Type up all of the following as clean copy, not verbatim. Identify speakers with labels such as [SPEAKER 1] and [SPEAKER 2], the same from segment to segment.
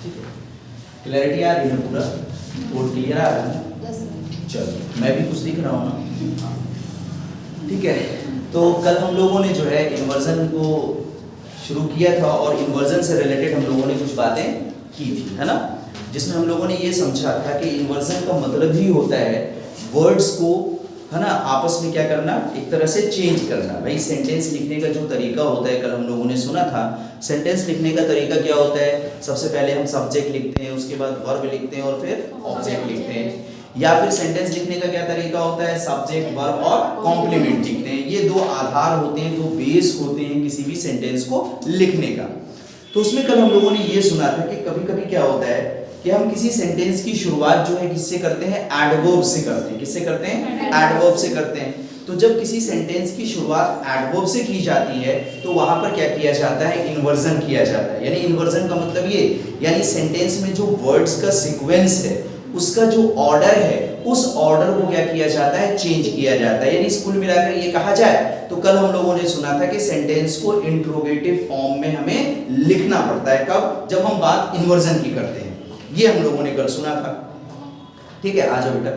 [SPEAKER 1] ठीक है, क्लैरिटी आ रही है पूरा, वो क्लियर आ रहा है? चलो मैं भी कुछ दिख रहा हूँ ना, ठीक है। तो कल हम लोगों ने जो है इन्वर्जन को शुरू किया था और इन्वर्जन से रिलेटेड हम लोगों ने कुछ बातें की थी, है ना, जिसमें हम लोगों ने ये समझा था कि इन्वर्जन का मतलब ही होता है वर्ड्स को, है ना, आपस में क्या करना, एक तरह से चेंज करना। भाई सेंटेंस लिखने का जो तरीका होता है, कल हम लोगों ने सुना था, सेंटेंस लिखने का तरीका क्या होता है, सबसे पहले हम सब्जेक्ट लिखते हैं, उसके बाद वर्ब लिखते हैं और फिर ऑब्जेक्ट लिखते हैं। या फिर सेंटेंस लिखने का क्या तरीका होता है, सब्जेक्ट वर्ब और कॉम्प्लीमेंट लिखते हैं। ये दो आधार होते हैं, दो बेस होते हैं किसी भी सेंटेंस को लिखने का। तो उसमें कल हम लोगों ने ये सुना था कि कभी कभी क्या होता है कि हम किसी सेंटेंस की शुरुआत जो है किससे करते हैं, एडवर्ब से करते हैं। किससे करते हैं? एडवर्ब से करते हैं। तो जब किसी सेंटेंस की शुरुआत एडवर्ब से की जाती है तो वहां पर क्या किया जाता है, इन्वर्जन किया जाता है। यानी इन्वर्जन का मतलब ये, यानी सेंटेंस में जो वर्ड्स का सीक्वेंस है, उसका जो ऑर्डर है, उस ऑर्डर को क्या किया जाता है, चेंज किया जाता है। यानी कुल मिलाकर ये कहा जाए तो कल हम लोगों ने सुना था कि सेंटेंस को इंट्रोगेटिव फॉर्म में हमें लिखना पड़ता है। कब? जब हम बात इन्वर्जन की करते हैं। ये हम लोगों ने कल सुना था, ठीक है। आ जाओ बेटा,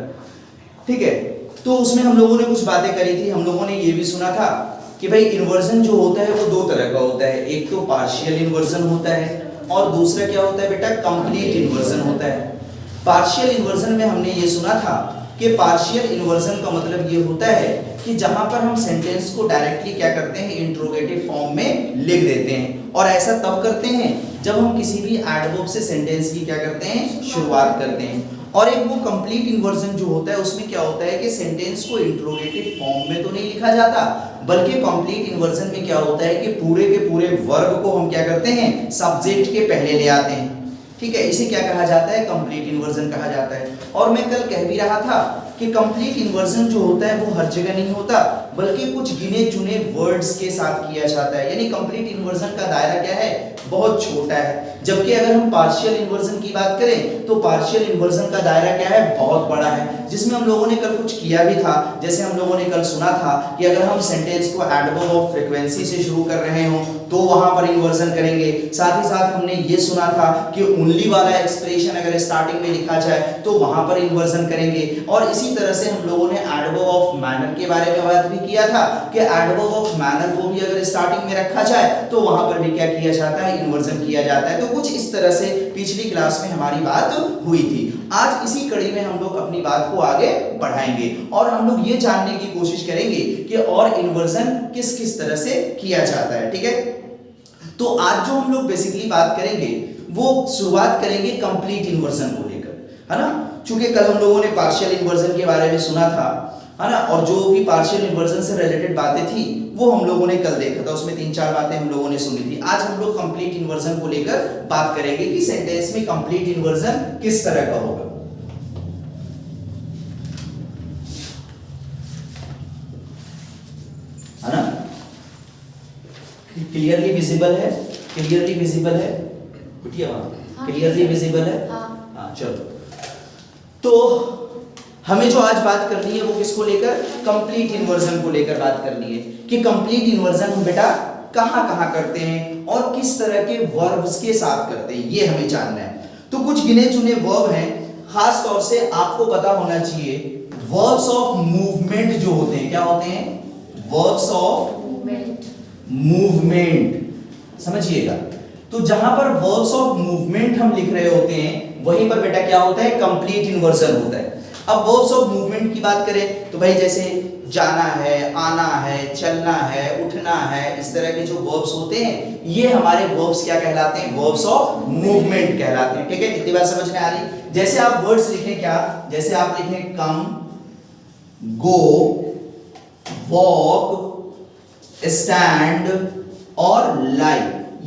[SPEAKER 1] ठीक है। तो उसमें हम लोगों ने कुछ बातें करी थी। हम लोगों ने ये भी सुना था कि भाई इन्वर्जन जो होता है वो दो तरह का होता है। एक तो पार्शियल इन्वर्जन होता है और दूसरा क्या होता है बेटा, कंप्लीट इन्वर्जन होता है। पार्शियल इन्वर्जन में हमने ये सुना था कि पार्शियल इन्वर्जन का मतलब ये होता है कि जहां पर हम सेंटेंस को डायरेक्टली क्या करते हैं, इंट्रोगेटिव फॉर्म में लिख देते हैं। और ऐसा तब करते हैं जब हम किसी भी एडवर्ब से सेंटेंस की क्या करते हैं, शुरुआत करते हैं। और एक वो कंप्लीट इन्वर्जन जो होता है, उसमें क्या होता है कि सेंटेंस को इंट्रोगेटिव फॉर्म में तो नहीं लिखा जाता, बल्कि कंप्लीट इन्वर्जन में क्या होता है कि पूरे के पूरे वर्ब को हम क्या करते हैं, सब्जेक्ट के पहले ले आते हैं। ठीक है, इसे क्या कहा जाता है, कंप्लीट इन्वर्जन कहा जाता है। और मैं कल कह भी रहा था कि कंप्लीट इन्वर्जन जो होता है वो हर जगह नहीं होता, बल्कि कुछ गिने चुने वर्ड्स के साथ किया जाता है। यानी कंप्लीट इन्वर्जन का दायरा क्या है, बहुत छोटा है। जबकि अगर हम पार्शियल इन्वर्जन की बात करें तो पार्शियल इन्वर्जन का दायरा क्या है, बहुत बड़ा है, जिसमें हम लोगों ने कल कुछ किया भी था। जैसे हम लोगों ने कल सुना था कि अगर हम सेंटेंस को एडवर्ब ऑफ फ्रीक्वेंसी से शुरू कर रहे हो तो वहां पर इन्वर्जन करेंगे। साथ ही साथ हमने ये सुना था कि ओनली वाला एक्सप्रेशन अगर स्टार्टिंग में लिखा जाए तो वहां पर इन्वर्जन करेंगे। और इसी तरह से हम लोगों ने एडवर्ब ऑफ मैनर के बारे में बात भी किया था कि एडवर्ब ऑफ मैनर को भी अगर स्टार्टिंग में रखा जाए तो वहां पर भी क्या किया जाता है, इन्वर्जन किया जाता है। तो कुछ इस तरह से पिछली क्लास में हमारी बात हुई थी। आज इसी कड़ी में हम लोग अपनी बात को आगे बढ़ाएंगे और हम लोग ये जानने की कोशिश करेंगे कि और इन्वर्जन किस किस तरह से किया जाता है। ठीक है, तो आज जो हम लोग बेसिकली बात करेंगे वो शुरुआत करेंगे कंप्लीट इन्वर्जन को लेकर, है ना। चूंकि कल हम लोगों ने पार्शियल इन्वर्जन के बारे में सुना था, है ना, और जो भी पार्शियल इन्वर्जन से रिलेटेड बातें थी वो हम लोगों ने कल देखा था। उसमें 3-4 बातें हम लोगों ने सुनी थी। आज हम लोग कंप्लीट इन्वर्जन को लेकर बात करेंगे कि सेंटेंस में कंप्लीट इन्वर्जन किस तरह का होगा। है ना, क्लियरली विजिबल है, क्लियरली विजिबल है, उठिए वहां, क्लियरली विजिबल है। हाँ चलो, तो हमें जो आज बात करनी है वो किसको लेकर, कंप्लीट इन्वर्जन को लेकर बात करनी है कि कंप्लीट इन्वर्जन हम बेटा कहां करते हैं और किस तरह के वर्ब्स के साथ करते हैं, ये हमें जानना है। तो कुछ गिने चुने वर्ब हैं, खास तौर से आपको पता होना चाहिए वर्ब्स ऑफ मूवमेंट जो होते हैं, क्या होते हैं, वर्ब्स ऑफ मूवमेंट, समझिएगा। तो जहां पर वर्ब्स ऑफ मूवमेंट हम लिख रहे होते हैं वहीं पर बेटा क्या होता है, कंप्लीट इन्वर्जन होता है। अब वर्ब्स ऑफ मूवमेंट की बात करें तो भाई जैसे जाना है, आना है, चलना है, उठना है, इस तरह के जो वर्ब्स होते हैं ये हमारे वर्ब्स क्या कहलाते हैं, वर्ब्स ऑफ मूवमेंट कहलाते हैं। ठीक है, कितनी बार समझ में आ रही। जैसे आप वर्ड्स लिखें क्या, जैसे आप लिखें कम, गो, वॉक, स्टैंड और लाई,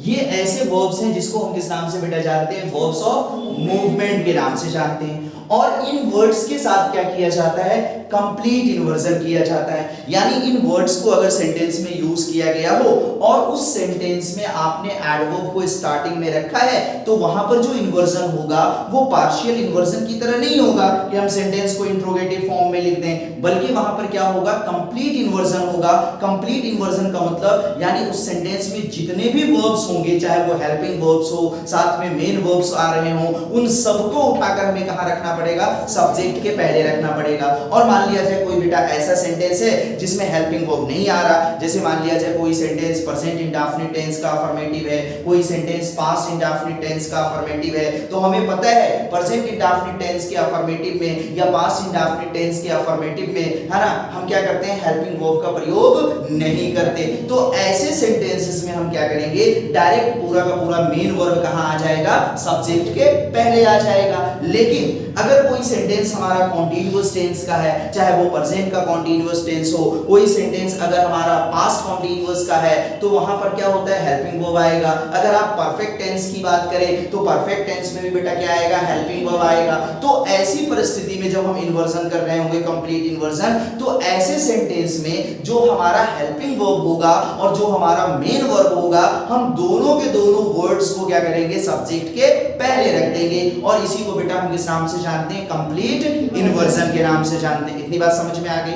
[SPEAKER 1] ये ऐसे वर्ब्स हैं जिसको हम किस नाम से बेटा जानते हैं, वर्ब्स ऑफ मूवमेंट के नाम से जानते हैं। और इन वर्ड्स के साथ क्या किया जाता है, कंप्लीट इन्वर्जन किया जाता है। यानी इन वर्ड्स को अगर सेंटेंस में यूज किया गया हो और उस सेंटेंस में आपने एडवर्ब को स्टार्टिंग में रखा है तो वहां पर जो इन्वर्जन होगा वो पार्शियल इन्वर्जन की तरह नहीं होगा कि हम सेंटेंस को इंट्रोगेटिव फॉर्म में लिख दें, बल्कि वहां पर क्या होगा, कंप्लीट इन्वर्जन होगा। कंप्लीट इन्वर्जन का मतलब यानी उस सेंटेंस में जितने भी वर्ब्स होंगे, चाहे वो हेल्पिंग वर्ब्स हो, साथ में मेन वर्ब्स आ रहे हो, उन सबको उठाकर हमें कहां रखना पड़ेगा, सब्जेक्ट के पहले रखना पड़ेगा। और मान लिया जाए कोई बेटा ऐसा सेंटेंस है जिसमें हेल्पिंग वर्ब नहीं आ रहा, जैसे मान लिया जाए कोई सेंटेंस प्रेजेंट इंडेफिनिट टेंस का अफर्मेटिव है, कोई सेंटेंस पास्ट इंडेफिनिट टेंस का अफर्मेटिव है, तो हमें पता है प्रेजेंट इंडेफिनिट टेंस के अफर्मेटिव में या पास्ट इंडेफिनिट टेंस के अफर्मेटिव में, है ना, हम क्या करते हैं, हेल्पिंग वर्ब का प्रयोग नहीं करते। तो ऐसे सेंटेंसेस में हम क्या करेंगे, डायरेक्ट पूरा का पूरा मेन वर्ब कहां आ जाएगा, सब्जेक्ट के पहले आ जाएगा। लेकिन अगर कोई सेंटेंस हमारा कॉन्टिन्यूअस टेंस का है, चाहे वो प्रेजेंट का कॉन्टिन्यूअस टेंस हो, कोई सेंटेंस अगर हमारा पास्ट कॉन्टिन्यूअस का है तो वहां पर क्या होता है, हेल्पिंग वर्ब आएगा। अगर आप परफेक्ट टेंस की बात करें तो परफेक्ट टेंस में भी बेटा क्या आएगा, हेल्पिंग वर्ब आएगा। तो ऐसी परिस्थिति में जब हम इन्वर्जन कर रहे होंगे, कंप्लीट इन्वर्जन, तो ऐसे सेंटेंस में जो हमारा हेल्पिंग वर्ब होगा और जो हमारा मेन वर्ब होगा, हम दोनों के दोनों वर्ड्स को क्या करेंगे, सब्जेक्ट के पहले रख देंगे। और इसी को बेटा हम किस नाम से जानते हैं, कंप्लीट इन्वर्जन के नाम से जानते हैं। इतनी बात समझ में आ गई,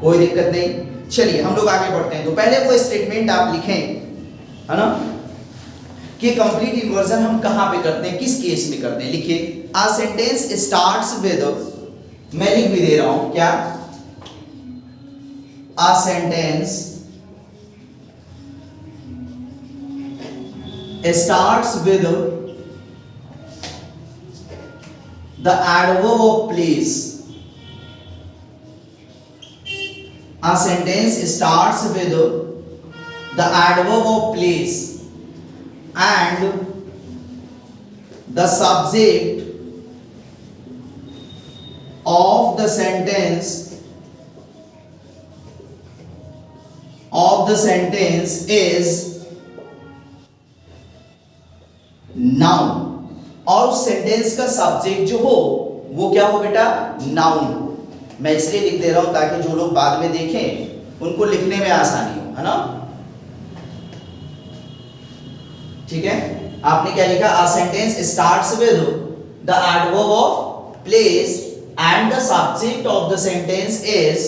[SPEAKER 1] कोई दिक्कत नहीं। चलिए हम लोग आगे बढ़ते हैं। तो पहले वो स्टेटमेंट आप लिखें, है ना, कि कंप्लीट इन्वर्जन हम कहां पे करते हैं, किस केस में करते हैं। लिखिए, आ सेंटेंस स्टार्ट्स विद, मैं लिख भी दे रहा हूं क्या, आ sentence starts with the adverb of place. A sentence starts with the adverb of place and the subject of the sentence is noun, और उस सेंटेंस का सब्जेक्ट जो हो वो क्या हो बेटा, नाउन हो। मैं इसलिए लिख दे रहा हूं ताकि जो लोग बाद में देखें उनको लिखने में आसानी हो, है ना। ठीक है, आपने क्या लिखा, a sentence starts with the adverb of place and the subject of the sentence is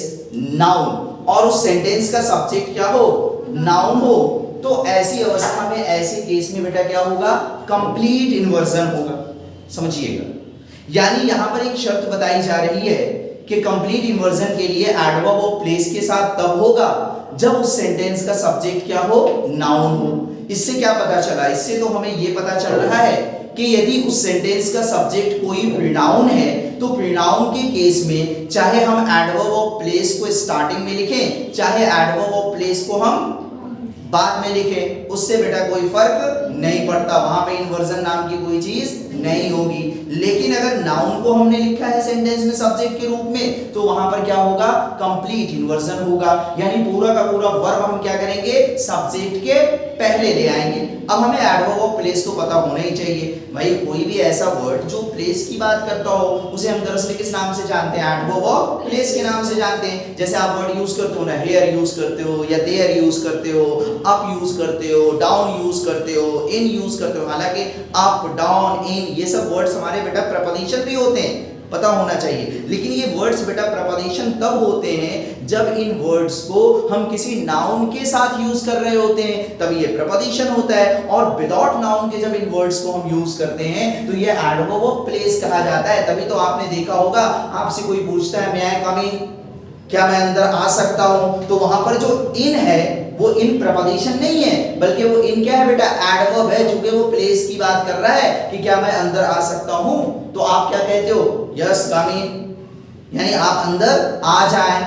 [SPEAKER 1] noun, और उस सेंटेंस का सब्जेक्ट क्या हो, नाउन हो। तो ऐसी अवस्था में, ऐसे केस में बेटा क्या होगा, कंप्लीट इन्वर्जन होगा। समझिएगा, यानी यहां पर एक शर्त बताई जा रही है कि कंप्लीट इन्वर्जन के लिए एडवर्ब ऑफ प्लेस के साथ तब होगा जब उस सेंटेंस का सब्जेक्ट क्या हो, नाउन हो। इससे क्या पता चला, इससे तो हमें यह पता चल रहा है कि यदि उस सेंटेंस का सब्जेक्ट कोई प्रोनाउन है तो प्रोनाउन के केस में चाहे हम एडवर्ब ऑफ प्लेस को स्टार्टिंग में लिखें, चाहे एडवर्ब ऑफ प्लेस को हम बाद में लिखें, उससे बेटा कोई फर्क नहीं पड़ता, वहां पे इन्वर्जन नाम की कोई चीज नहीं होगी। लेकिन अगर नाउन को हमने लिखा है सेंटेंस में सब्जेक्ट के रूप में तो वहां पर क्या होगा, कंप्लीट इन्वर्जन होगा। यानी पूरा का पूरा वर्ब हम क्या करेंगे, सब्जेक्ट के पहले ले आएंगे। अब हमें एडवर्ब ऑफ प्लेस तो पता होना ही चाहिए भाई, कोई भी ऐसा वर्ड जो प्लेस की बात करता हो उसे हम दरअसल किस नाम से जानते हैं, एडवर्ब ऑफ प्लेस के नाम से जानते हैं। जैसे आप वर्ड यूज करते हो ना, हेयर यूज करते हो या देयर यूज करते हो, अप यूज करते हो, डाउन यूज करते हो, इन यूज करते हो। हालांकि अप, डाउन, इन ये सब वर्ड्स हमारे बेटा प्रपोजिशन भी होते हैं, पता होना चाहिए। लेकिन ये वर्ड्स बेटा प्रपोजिशन तब होते हैं जब इन वर्ड्स को हम किसी नाउन के साथ यूज कर रहे होते हैं, तब ये प्रपोजिशन होता है। और विदाउट नाउन के जब इन वर्ड्स को हम यूज करते हैं तो ये एडवर्ब ऑफ प्लेस कहा जाता है। तभी तो आपने देखा होगा, आपसे कोई पूछता है, मैं कम इन, क्या मैं अंदर आ सकता हूं, तो वहां पर जो इन है वो इन प्रपोजिशन नहीं है, बल्कि वो इन क्या है बेटा, एडवर्ब है, चूंकि वो प्लेस की बात कर रहा है कि क्या मैं अंदर आ सकता हूं। तो आप क्या कहते हो, यस कम इन, यानी आप अंदर आ जाएं।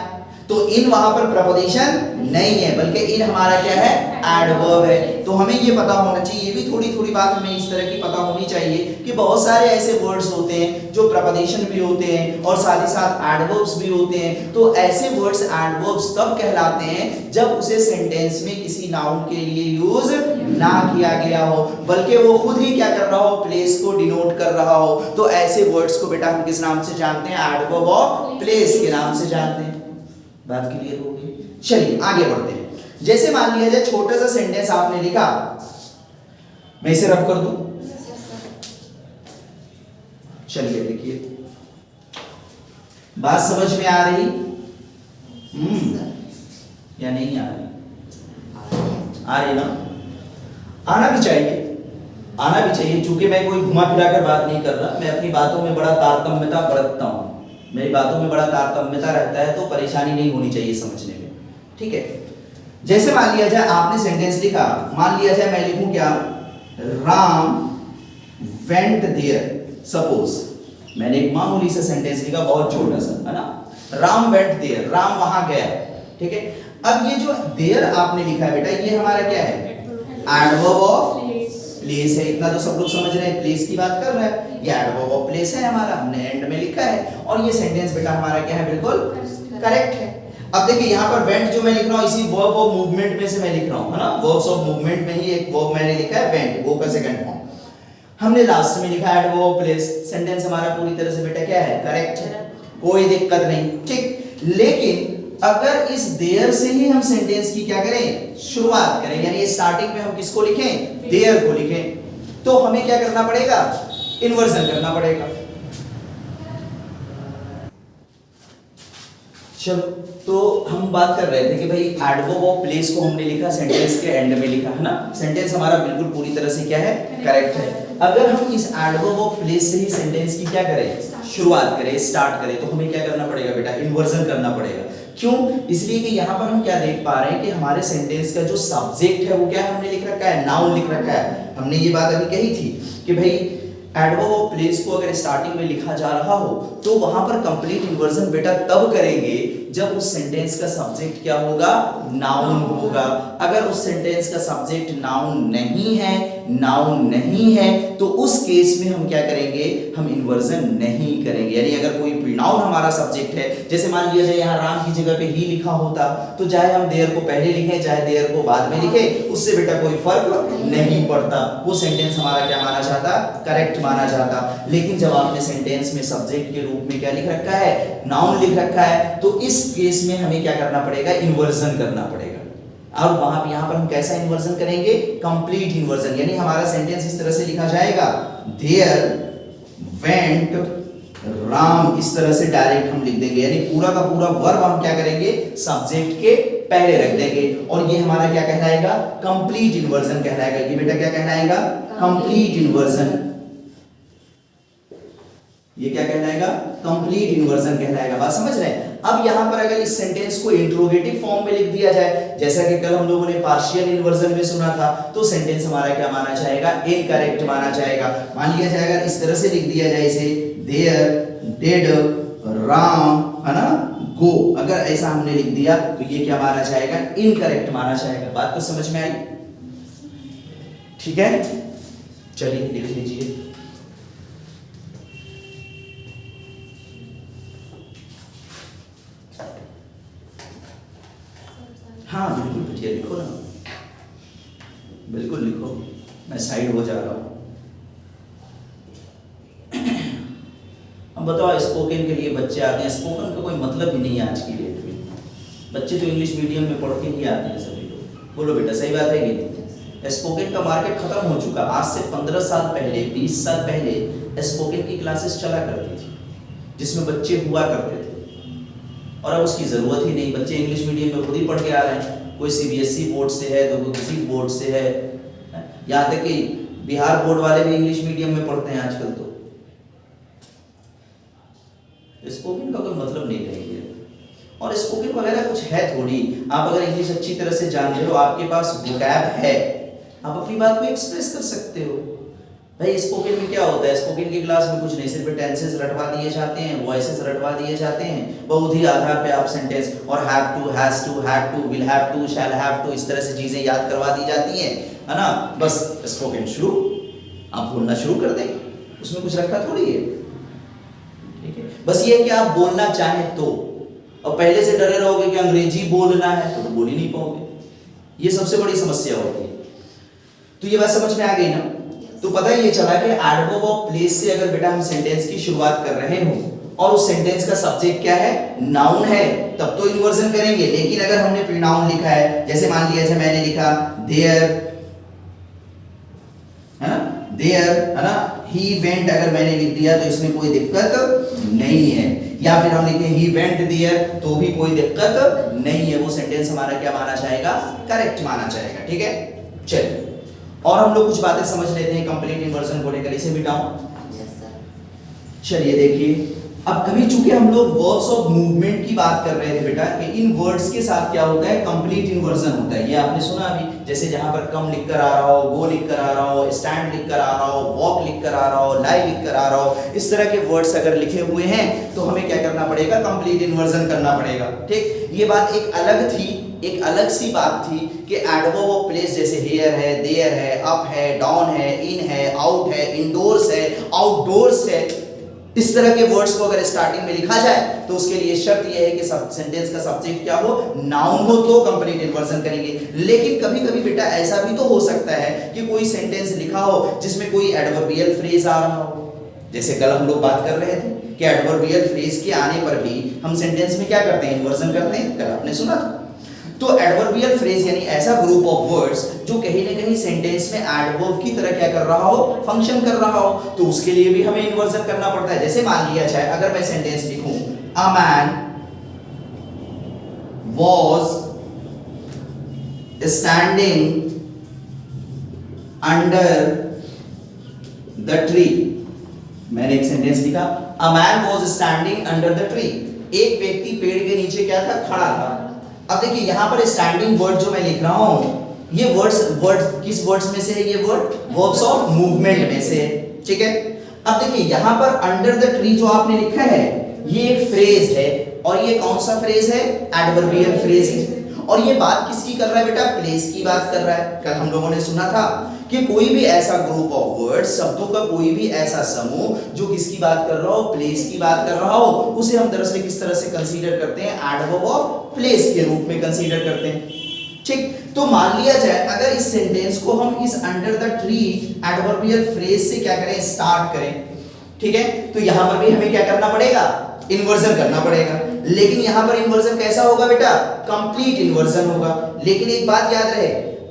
[SPEAKER 1] तो इन वहां पर प्रपोजिशन नहीं है, बल्कि इन हमारा क्या है, एडवर्ब है। तो हमें ये पता होना चाहिए, ये भी थोड़ी थोड़ी बात हमें इस तरह की पता होनी चाहिए कि बहुत सारे ऐसे वर्ड्स होते हैं जो प्रपोजिशन भी होते हैं और साथ ही साथ एडवर्ब्स भी होते हैं। तो ऐसे वर्ड्स एडवर्ब्स तब कहलाते हैं जब उसे सेंटेंस में किसी नाउन के लिए यूज ना किया गया हो, बल्कि वो खुद ही क्या कर रहा हो, प्लेस को डिनोट कर रहा हो। तो ऐसे वर्ड्स को बेटा हम किस नाम से जानते हैं, एडवर्ब ऑफ प्लेस के नाम से जानते हैं। बात क्लियर हो गई? चलिए आगे बढ़ते हैं। जैसे मान लिया जाए छोटा सा सेंटेंस आपने लिखा, मैं इसे रब कर दूं। चलिए देखिए, बात समझ में आ रही या नहीं आ रही? आ रही ना? आना भी चाहिए, आना भी चाहिए, क्योंकि मैं कोई घुमा फिरा कर बात नहीं कर रहा, मैं अपनी बातों में बड़ा तारतम्यता बरतता हूं, मेरी बातों में बड़ा तारतम्यता रहता है, तो परेशानी नहीं होनी चाहिए समझने में, ठीक है। जैसे मान लिया जाए आपने सेंटेंस लिखा, मान लिया जाए मैं लिखूं क्या, राम वेंट देयर। सपोज मैंने एक मामूली सा सेंटेंस लिखा, बहुत छोटा सा, है ना, राम वेंट देयर, राम वहां गया, ठीक है। अब ये जो देयर आपने लिखा है बेटा, ये हमारा क्या है, एडवर्ब ऑफ प्लेस है। इतना तो सब लोग समझ रहे हैं, प्लेस की बात कर रहा है, ये एडवर्ब ऑफ प्लेस है हमारा, हमने एंड में लिखा है, और ये सेंटेंस बेटा हमारा क्या है, बिल्कुल करेक्ट है। अब देखिए यहाँ पर वेंट जो मैं लिख रहा हूँ, इसी वर्ब ऑफ मूवमेंट में से मैं लिख रहा हूँ, है ना, वर्ब्स ऑफ मूवमेंट में ही एक वर्ब मैंने लिखा है वेंट, वो का सेकंड फॉर्म हमने लास्ट में लिखा है एडवर्ब ऑफ प्लेस। सेंटेंस हमारा पूरी तरह से बेटा क्या है, करेक्ट है, कोई दिक्कत नहीं, ठीक। लेकिन अगर इस देयर से ही हम सेंटेंस की क्या करें, शुरुआत करें, यानी स्टार्टिंग में हम किसको लिखें, देयर को लिखें, तो हमें क्या करना पड़ेगा, इन्वर्जन करना पड़ेगा। चलो, तो हम बात कर रहे थे कि भाई एडवर्ब ऑफ प्लेस को हमने लिखा सेंटेंस के एंड में लिखा, है ना, सेंटेंस हमारा बिल्कुल पूरी तरह से क्या है, करेक्ट है। अगर हम इस एडवर्ब ऑफ प्लेस से ही सेंटेंस की क्या करें, शुरुआत करें, स्टार्ट करें, तो हमें क्या करना पड़ेगा बेटा, इन्वर्जन करना पड़ेगा। क्यों? इसलिए कि यहाँ पर हम क्या देख पा रहे हैं कि हमारे सेंटेंस का जो सब्जेक्ट है वो क्या है, हमने लिख रखा है, नाउन लिख रखा है। हमने ये बात अभी कही थी कि भाई एडवर्ब ऑफ प्लेस को अगर स्टार्टिंग में लिखा जा रहा हो तो वहां पर कंप्लीट इन्वर्जन बेटा तब करेंगे जब उस सेंटेंस का सब्जेक्ट क्या होगा, नाउन होगा। अगर उस सेंटेंस का सब्जेक्ट नाउन नहीं है, नाउन नहीं है, तो उस केस में हम क्या करेंगे, हम इन्वर्जन नहीं करेंगे। यानी अगर कोई प्रोनाउन हमारा सब्जेक्ट है, जैसे मान लिया जाए यहाँ राम की जगह पे ही लिखा होता, तो चाहे हम देयर को पहले लिखें चाहे देयर को बाद में लिखें, उससे बेटा कोई फर्क नहीं पड़ता, वो सेंटेंस हमारा क्या माना जाता, करेक्ट माना जाता। लेकिन जब आपने सेंटेंस में सब्जेक्ट के रूप में क्या लिख रखा है, नाउन लिख रखा है, तो इस केस में हमें क्या करना पड़ेगा, इन्वर्जन करना पड़ेगा। और वहां पे यहाँ पर हम कैसा इन्वर्जन करेंगे, कंप्लीट इन्वर्जन, यानी हमारा सेंटेंस इस तरह से लिखा जाएगा, देयर वेंट राम, इस तरह से डायरेक्ट हम लिख देंगे, यानी पूरा का पूरा वर्ब हम क्या करेंगे, सब्जेक्ट के पहले रख देंगे, और ये हमारा क्या कहलाएगा, कंप्लीट इन्वर्जन कहलाएगा। ये बेटा क्या कहलाएगा, कंप्लीट इन्वर्जन, ये क्या कहलाएगा, कंप्लीट इन्वर्जन कहलाएगा। बात समझ रहे हैं? अब यहां पर अगर इस सेंटेंस को इंट्रोगेटिव फॉर्म में लिख दिया जाए, जैसा कि कल हम लोगों ने पार्शियल इन्वर्जन में सुना था, तो सेंटेंस हमारा क्या माना जाएगा, इनकरेक्ट माना जाएगा। मान लिया जाएगा इस तरह से लिख दिया जाए इसे, देयर डिड राम, है ना, गो, अगर ऐसा हमने लिख दिया तो ये क्या माना जाएगा, इनकरेक्ट माना जाएगा। बात को समझ में आई? ठीक है, चलिए लिख लीजिए। हाँ बिल्कुल बिटिया, लिखो ना, बिल्कुल लिखो, मैं साइड हो जा रहा हूँ। अब बताओ, स्पोकन के लिए बच्चे आते हैं, स्पोकन का कोई मतलब ही नहीं है आज की डेट में, बच्चे तो इंग्लिश मीडियम में पढ़ के ही आते हैं सभी लोग। बोलो बेटा, सही बात है कि नहीं? स्पोकन का मार्केट खत्म हो चुका। आज से 15 साल पहले, 20 साल पहले स्पोकन की क्लासेस चला करती थी, जिसमें बच्चे हुआ करते थे, और अब उसकी ज़रूरत ही नहीं। बच्चे इंग्लिश मीडियम में खुद ही पढ़ के आ रहे हैं, कोई सीबीएसई बोर्ड से है तो कोई किसी बोर्ड से है, यहाँ तक कि बिहार बोर्ड वाले भी इंग्लिश मीडियम में पढ़ते हैं आजकल। तो स्पोकन का कोई मतलब नहीं रहेगी, और स्पोकन वगैरह कुछ है थोड़ी। आप अगर इंग्लिश अच्छी तरह से जानते हो, आपके पास वोकैब है, आप अपनी बात को एक्सप्रेस कर सकते हो, भाई स्पोकन में क्या होता है, स्पोकन की क्लास में कुछ नहीं, सिर्फ टेंसेस रटवा दिए जाते हैं, वॉइसेस रटवा दिए जाते हैं, बहुत ही आधार पे आप सेंटेंस और have to, has to, had to, will have to, shall have to, इस तरह से चीजें याद करवा दी जाती हैं, है ना। बस स्पोकन शुरू, आप बोलना शुरू कर दें, उसमें कुछ रखा थोड़ी है, ठीक है। बस ये कि आप बोलना चाहें तो, और पहले से डरे रहोगे कि अंग्रेजी बोलना है तो बोल ही नहीं पाओगे, ये सबसे बड़ी समस्या होती है। तो ये बात समझ में आ गई ना। तो पता ये चला कि एडवर्ब ऑफ प्लेस से अगर बेटा हम सेंटेंस की शुरुआत कर रहे हो और उस सेंटेंस का सब्जेक्ट क्या है, नाउन है, तब तो इन्वर्जन करेंगे। लेकिन अगर हमने प्रोनाउन लिखा है, जैसे मान लिया मैंने लिखा देयर, है ना, देयर, है ना, ही वेंट, अगर मैंने लिख दिया तो इसमें कोई दिक्कत नहीं है। या फिर हम लिखे ही वेंट देयर तो भी कोई दिक्कत नहीं है, वो सेंटेंस हमारा क्या माना जाएगा, करेक्ट माना जाएगा, ठीक है। चलिए और हम लोग कुछ बातें समझ लेते हैं कंप्लीट इन्वर्जन को लेकर, इसे मिटाऊं। चलिए देखिए, अब कभी चूंकि हम लोग वर्ब्स ऑफ मूवमेंट की बात कर रहे थे बेटा कि इन वर्ड्स के साथ क्या होता है, कंप्लीट इन्वर्जन होता है। ये आपने सुना अभी, जैसे जहां पर कम लिख कर आ रहा हो, गो लिख कर आ रहा हो, स्टैंड लिख कर आ रहा हो, वॉक लिख कर आ रहा हो, लाई लिख कर आ रहा हो, इस तरह के वर्ड्स अगर लिखे हुए हैं तो हमें क्या करना पड़ेगा, कंप्लीट इन्वर्जन करना पड़ेगा, ठीक। ये बात एक अलग थी, एक अलग सी बात थी कि एडवर्ब ऑफ प्लेस जैसे हियर है, देयर है, अप है, डाउन है, इन है, आउट है, इंडोर्स है, आउटडोर्स है, इस तरह के वर्ड्स को अगर स्टार्टिंग में लिखा जाए तो उसके लिए शर्त यह है कि सेंटेंस का सब्जेक्ट क्या हो, नाउन हो, तो कंप्लीट इन्वर्जन करेंगे। लेकिन कभी-कभी बेटा ऐसा भी तो हो सकता है कि कोई सेंटेंस लिखा हो जिसमें कोई एडवर्बियल फ्रेज आ रहा हो, जैसे कल हम लोग बात कर रहे थे कि एडवर्बियल फ्रेज के आने पर भी हम सेंटेंस में क्या करते हैं, इन्वर्जन करते हैं, कल आपने सुना था। तो एडवर्बियल फ्रेज यानी ऐसा ग्रुप ऑफ वर्ड्स जो कहीं ना कहीं सेंटेंस में एडवर्ब की तरह क्या कर रहा हो, फंक्शन कर रहा हो, तो उसके लिए भी हमें इन्वर्जन करना पड़ता है। जैसे मान लिया जाए अगर मैं सेंटेंस लिखूं, a man was standing under the tree, मैंने एक सेंटेंस लिखा, a man was standing under the tree, एक व्यक्ति पेड़ के नीचे क्या था, खड़ा था। अब देखिए यहां पर स्टैंडिंग वर्ड जो मैं लिख रहा हूं, ये वर्ड्स किस वर्ड्स में से है, ये वर्ड वर्ब्स ऑफ मूवमेंट में से है, ठीक है। अब देखिए यहां पर अंडर द ट्री जो आपने लिखा है ये एक फ्रेज है, और ये कौन सा फ्रेज है, एडवर्बियल फ्रेज है। और ये बात किसकी कर रहा है बेटा, प्लेस की बात कर रहा है। कल हम लोगों ने सुना था कि कोई भी ऐसा ग्रुप ऑफ वर्ड्स, शब्दों का कोई भी ऐसा समूह जो किसकी बात कर रहा हो, प्लेस की बात कर रहा हो, उसे हम दरअसल किस तरह से कंसीडर करते हैं, एडवर्ब ऑफ प्लेस के रूप में कंसीडर करते हैं, ठीक। तो मान लिया जाए अगर इस सेंटेंस को हम इस under the tree adverbial phrase से क्या करें, स्टार्ट करें, ठीक है। तो यहां पर भी हमें क्या करना पड़ेगा, इन्वर्जन करना पड़ेगा। लेकिन यहां पर इन्वर्जन कैसा होगा बेटा, कंप्लीट इन्वर्जन होगा। लेकिन एक बात याद रहे,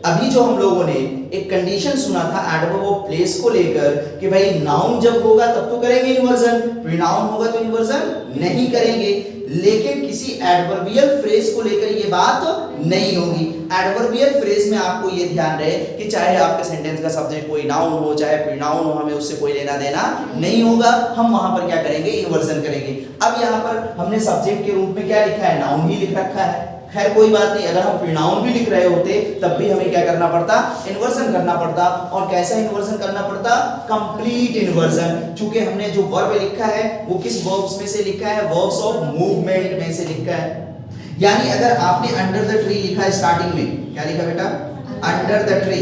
[SPEAKER 1] अभी जो हम लोगों ने एक कंडीशन सुना था एडवर्ब ऑफ प्लेस को लेकर कि भाई नाउन जब होगा तब तो करेंगे इन्वर्जन, प्रोनाउन होगा तो इन्वर्जन नहीं करेंगे। लेकिन किसी एडवर्बियल फ्रेज को लेकर ये बात नहीं होगी। एडवर्बियल फ्रेज में आपको ये ध्यान रहे कि चाहे आपके सेंटेंस का सब्जेक्ट कोई नाउन हो चाहे प्रोनाउन हो, हमें उससे कोई लेना देना नहीं होगा, हम वहां पर क्या करेंगे, इन्वर्जन करेंगे। अब यहाँ पर हमने सब्जेक्ट के रूप में क्या लिखा है, नाउन ही लिख रखा है, खैर कोई बात नहीं, अगर हम प्रोनाउन भी लिख रहे होते तब भी हमें क्या करना पड़ता, इन्वर्जन करना पड़ता। और कैसा इन्वर्जन करना पड़ता, कंप्लीट इन्वर्जन। चूंकि हमने जो वर्ब लिखा है वो किस वर्ब्स में से लिखा है, वर्ब्स ऑफ मूवमेंट में से लिखा है। यानी अगर आपने अंडर द ट्री लिखा है, स्टार्टिंग में क्या लिखा बेटा, अंडर द ट्री,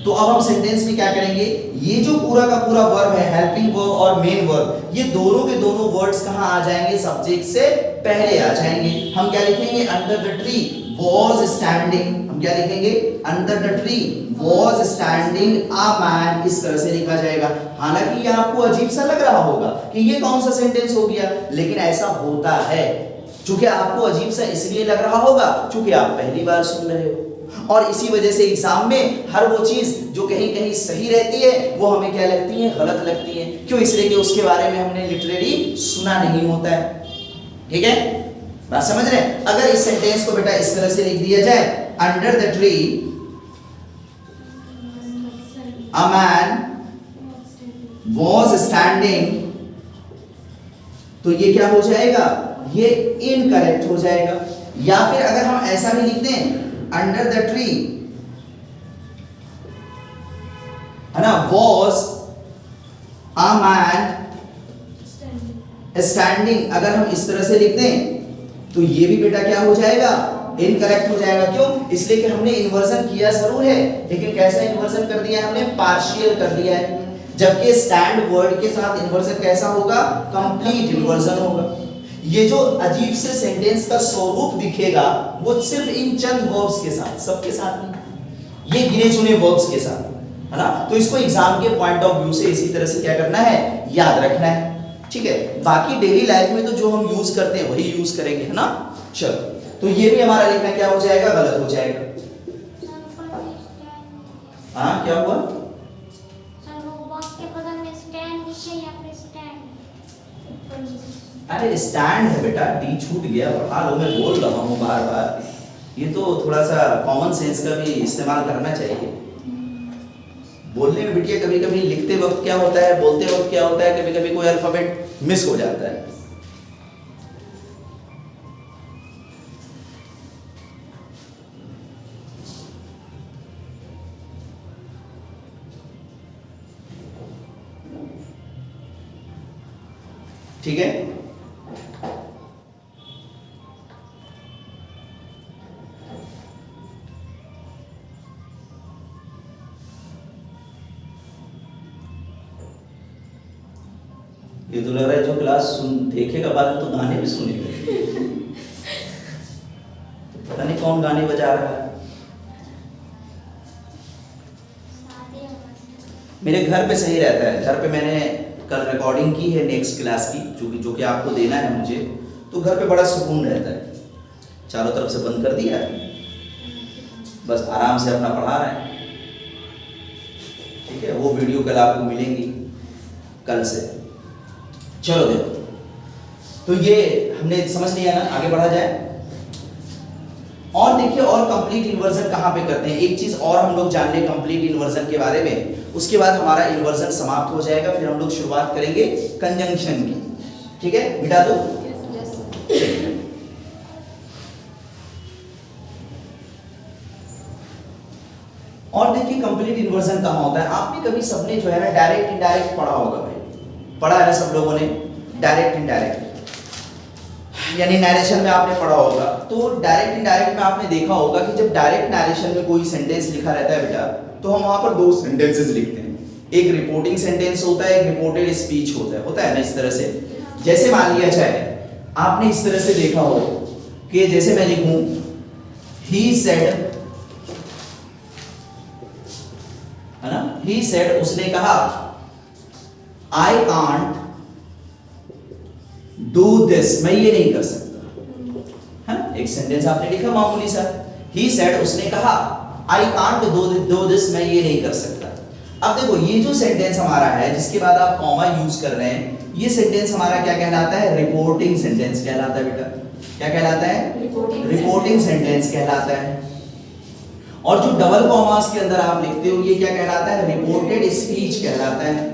[SPEAKER 1] तो अब हम सेंटेंस में क्या करेंगे, ये जो पूरा का पूरा वर्ब है, हेल्पिंग वर्ब और मेन वर्ब, ये दोनों के दोनों वर्ड्स कहां आ जाएंगे, सब्जेक्ट से पहले आ जाएंगे। हम क्या लिखेंगे, under the tree was standing, हम क्या लिखेंगे, under the tree was standing a man, इस तरह से लिखा जाएगा। हालांकि ये आपको अजीब सा लग रहा होगा कि ये कौन सा सेंटेंस हो गया, लेकिन ऐसा होता है। चूंकि आपको अजीब सा इसलिए लग रहा होगा चूंकि आप पहली बार सुन रहे हो, और इसी वजह से एग्जाम में हर वो चीज जो कहीं कहीं सही रहती है वो हमें क्या लगती है, गलत लगती है। क्यों, इसलिए कि उसके बारे में हमने लिटरेरी सुना नहीं होता है, ठीक है, बात समझ रहे हैं। अगर इस सेंटेंस को बेटा इस तरह से लिख दिया जाए, under the tree a man was standing, तो ये क्या हो जाएगा, ये इनकरेक्ट हो जाएगा। या फिर अगर हम ऐसा भी लिख दें, अंडर द ट्री है ना, was a man स्टैंडिंग। अगर हम इस तरह से लिख दें तो ये भी बेटा क्या हो जाएगा, इनकरेक्ट हो जाएगा। क्यों? इसलिए कि हमने इन्वर्जन किया जरूर है, लेकिन कैसा इन्वर्जन कर दिया है हमने, पार्शियल कर दिया है। जबकि स्टैंड वर्ड के साथ इन्वर्जन कैसा होगा, कंप्लीट इन्वर्जन होगा। ये जो अजीब से सेंटेंस का स्वरूप दिखेगा वो सिर्फ इन चंद वर्ब्स के साथ, सबके साथ नहीं, ये गिने चुने वर्ब्स के साथ, है ना। तो इसको एग्जाम के पॉइंट ऑफ व्यू से इसी तरह से क्या करना है, याद रखना है, ठीक है। बाकी डेली लाइफ में तो जो हम यूज करते हैं वही यूज करेंगे, है ना। चलो, तो ये भी हमारा लिखना क्या हो जाएगा, गलत हो जाएगा। हाँ, क्या हुआ? अरे स्टैंड है बेटा, डी छूट गया, पढ़ा लो, मैं बोल रहा हूँ बार बार। ये तो थोड़ा सा कॉमन सेंस का भी इस्तेमाल करना चाहिए। बोलने में बिटिया कभी कभी लिखते वक्त क्या होता है, बोलते वक्त क्या होता है, कभी कभी कोई अल्फाबेट मिस हो जाता है। ठीक है, ये तो लग रहा है जो क्लास देखेगा बाद में तो गाने भी सुनेगा। तो पता नहीं कौन गाने बजा रहा है। मेरे घर पे सही रहता है, घर पे मैंने कल रिकॉर्डिंग की है नेक्स्ट क्लास की, जो कि आपको देना है मुझे, तो घर पे बड़ा सुकून रहता है। चारों तरफ से बंद कर दिया, बस आराम से अपना पढ़ा रहे हैं, ठीक है। वो वीडियो कल आपको मिलेंगी कल से। चलो देखो, तो ये हमने समझ लिया ना, आगे बढ़ा जाए। और देखिए, और कंप्लीट इन्वर्जन कहाँ पे करते हैं, एक चीज और हम लोग जान ले कंप्लीट इन्वर्जन के बारे में, उसके बाद हमारा इन्वर्जन समाप्त हो जाएगा। फिर हम लोग शुरुआत करेंगे कंजंक्शन की, ठीक है। मिटा दो। और देखिए कंप्लीट इन्वर्जन कहाँ होता है, आप भी कभी सबने जो है ना डायरेक्ट इनडायरेक्ट पढ़ा होगा भाई, पढ़ा है ना सब लोगों ने, डायरेक्ट इनडायरेक्ट, यानी नरेशन में आपने पढ़ा होगा। तो डायरेक्ट इनडायरेक्ट में आपने देखा होगा कि जब डायरेक्ट नरेशन में कोई सेंटेंस लिखा रहता है बेटा, तो हम वहां पर दो सेंटेंसेस लिखते हैं, एक रिपोर्टिंग सेंटेंस होता है, एक रिपोर्टेड स्पीच होता है ना, इस तरह से। जैसे मान लिया जाए आपने इस तरह से देखा हो कि जैसे मैं लिखूं ही सेड, है ना, ही सेड, उसने कहा, आई कांट डू दिस, मैं ये नहीं कर सकता, है ना। एक सेंटेंस आपने लिखा मामूली सा, ही सेड, उसने कहा, आई कांट डू दिस, मैं ये नहीं कर सकता। अब देखो ये जो सेंटेंस हमारा है जिसके बाद आप कॉमा यूज कर रहे हैं, ये सेंटेंस हमारा क्या कहलाता है, रिपोर्टिंग सेंटेंस कहलाता है बेटा। क्या कहलाता है, रिपोर्टिंग सेंटेंस कहलाता है। और जो डबल कॉमास के अंदर आप लिखते हो ये क्या कहलाता है, रिपोर्टेड स्पीच कहलाता है।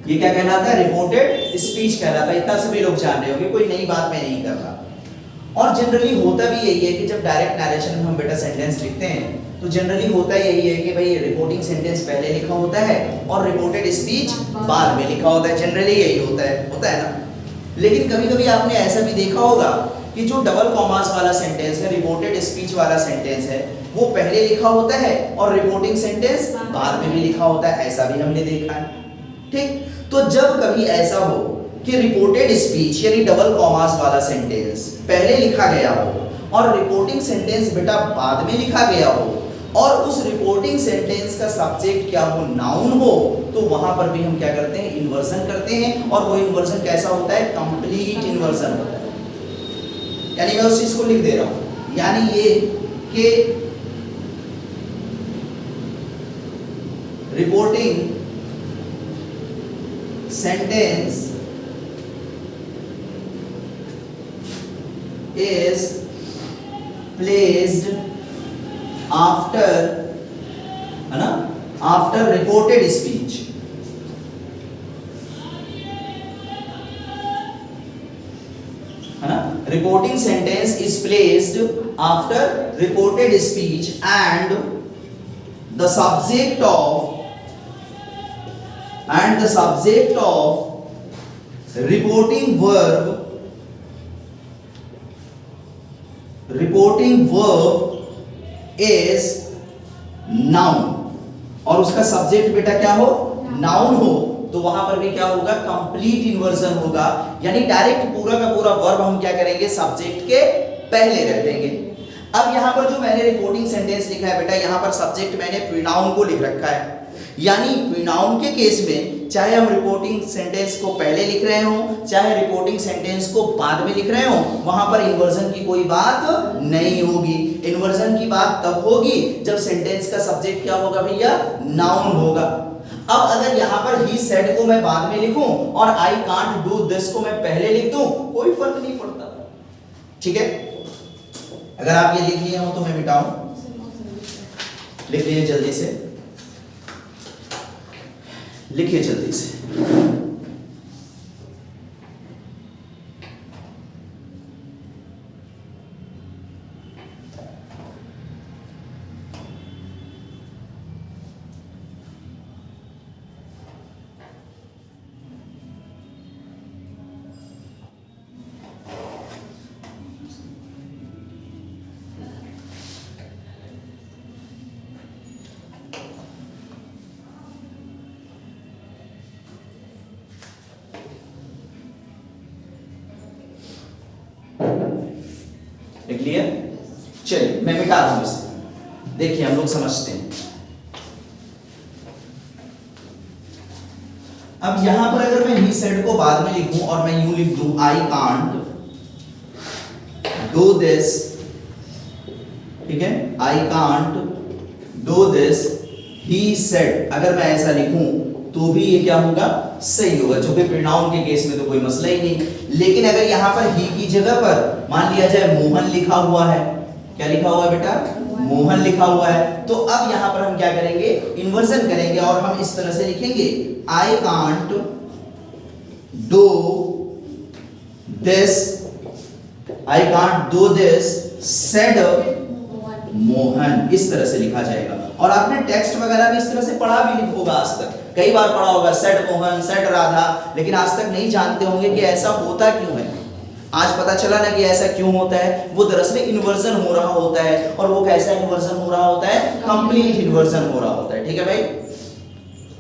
[SPEAKER 1] ये क्या कहलाता है, रिपोर्टेड स्पीच कहलाता है। इतना सभी लोग जान रहे होंगे, कोई नई बात मैं नहीं कर रहा। और जनरली होता भी यही है कि जब डायरेक्ट नरेशन में हम बेटा सेंटेंस लिखते हैं तो जनरली होता यही है कि भाई रिपोर्टिंग सेंटेंस पहले लिखा होता है और रिपोर्टेड स्पीच बाद में लिखा होता है, जनरली यही होता है ना। लेकिन कभी कभी आपने ऐसा भी देखा होगा कि जो डबल कॉमास वाला सेंटेंस है, रिपोर्टेड स्पीच वाला सेंटेंस है, वो पहले लिखा होता है और रिपोर्टिंग सेंटेंस बाद में भी लिखा होता है, ऐसा भी हमने देखा है, ठीक। तो जब कभी ऐसा हो कि रिपोर्टेड स्पीच यानी डबल कॉमास वाला सेंटेंस पहले लिखा गया हो और रिपोर्टिंग सेंटेंस बेटा बाद में लिखा गया हो और उस रिपोर्टिंग सेंटेंस का सब्जेक्ट क्या हो, नाउन हो, तो वहां पर भी हम क्या करते हैं, इन्वर्जन करते हैं। और वो इन्वर्जन कैसा होता है, कंप्लीट इन्वर्जन होता है। यानी मैं उस चीज को लिख दे रहा हूं, यानी ये कि reporting sentence is placed after, है ना, after reported speech, है ना। Reporting sentence is placed after reported speech and the subject of reporting verb is noun, और उसका सब्जेक्ट बेटा क्या हो, नाउन हो, तो वहां पर भी क्या होगा, कंप्लीट इन्वर्जन होगा। यानी डायरेक्ट पूरा का पूरा वर्ब हम क्या करेंगे, सब्जेक्ट के पहले रख देंगे। अब यहां पर जो मैंने रिपोर्टिंग सेंटेंस लिखा है बेटा, यहां पर सब्जेक्ट मैंने प्रोनाउन को लिख रखा है। यानी प्रोनाउन के केस में चाहे हम रिपोर्टिंग सेंटेंस को पहले लिख रहे हो, चाहे रिपोर्टिंग सेंटेंस को बाद में लिख रहे हो, वहां पर इन्वर्जन की कोई बात नहीं होगी। इन्वर्जन की बात तब होगी जब सेंटेंस का सब्जेक्ट क्या होगा भैया, नाउन होगा। अब अगर यहां पर ही सेड को मैं बाद में लिखूं और आई कांट डू दिस को मैं पहले लिख दूं, कोई फर्क नहीं पड़ता। ठीक है, अगर आप ये लिख लिए हो तो मैं मिटाऊं, लिख लीजिए जल्दी से, लिखिए जल्दी से। लिख लिया, चलिए मैं मिटा दूं इसे, देखिए हम लोग समझते हैं। अब यहां पर अगर मैं ही सेड को बाद में लिखूं और मैं यूं लिख दूं, आई कांट डू दिस, ठीक है, I can't do this he said, अगर मैं ऐसा लिखूं तो भी ये क्या होगा, सही होगा, जो कि प्रोनाउन के केस में तो कोई मसला ही नहीं। लेकिन अगर यहां पर ही की जगह पर मान लिया जाए मोहन लिखा हुआ है, क्या लिखा हुआ है बेटा, मोहन लिखा हुआ है, तो अब यहां पर हम क्या करेंगे, इन्वर्जन करेंगे और हम इस तरह से लिखेंगे, I can't do this, I can't do this said Mohan, इस तरह से लिखा जाएगा। और आपने टेक्स्ट वगैरह भी इस तरह से पढ़ा भी होगा, आज तक कई बार पढ़ा होगा, सेड मोहन, सेड राधा, लेकिन आज तक नहीं जानते होंगे कि ऐसा होता क्यों है। आज पता चला ना कि ऐसा क्यों होता है, वो दरअसल इन्वर्जन हो रहा होता है। और वो कैसा इन्वर्जन हो रहा होता है, कंप्लीट इन्वर्जन हो रहा होता है। ठीक है भाई,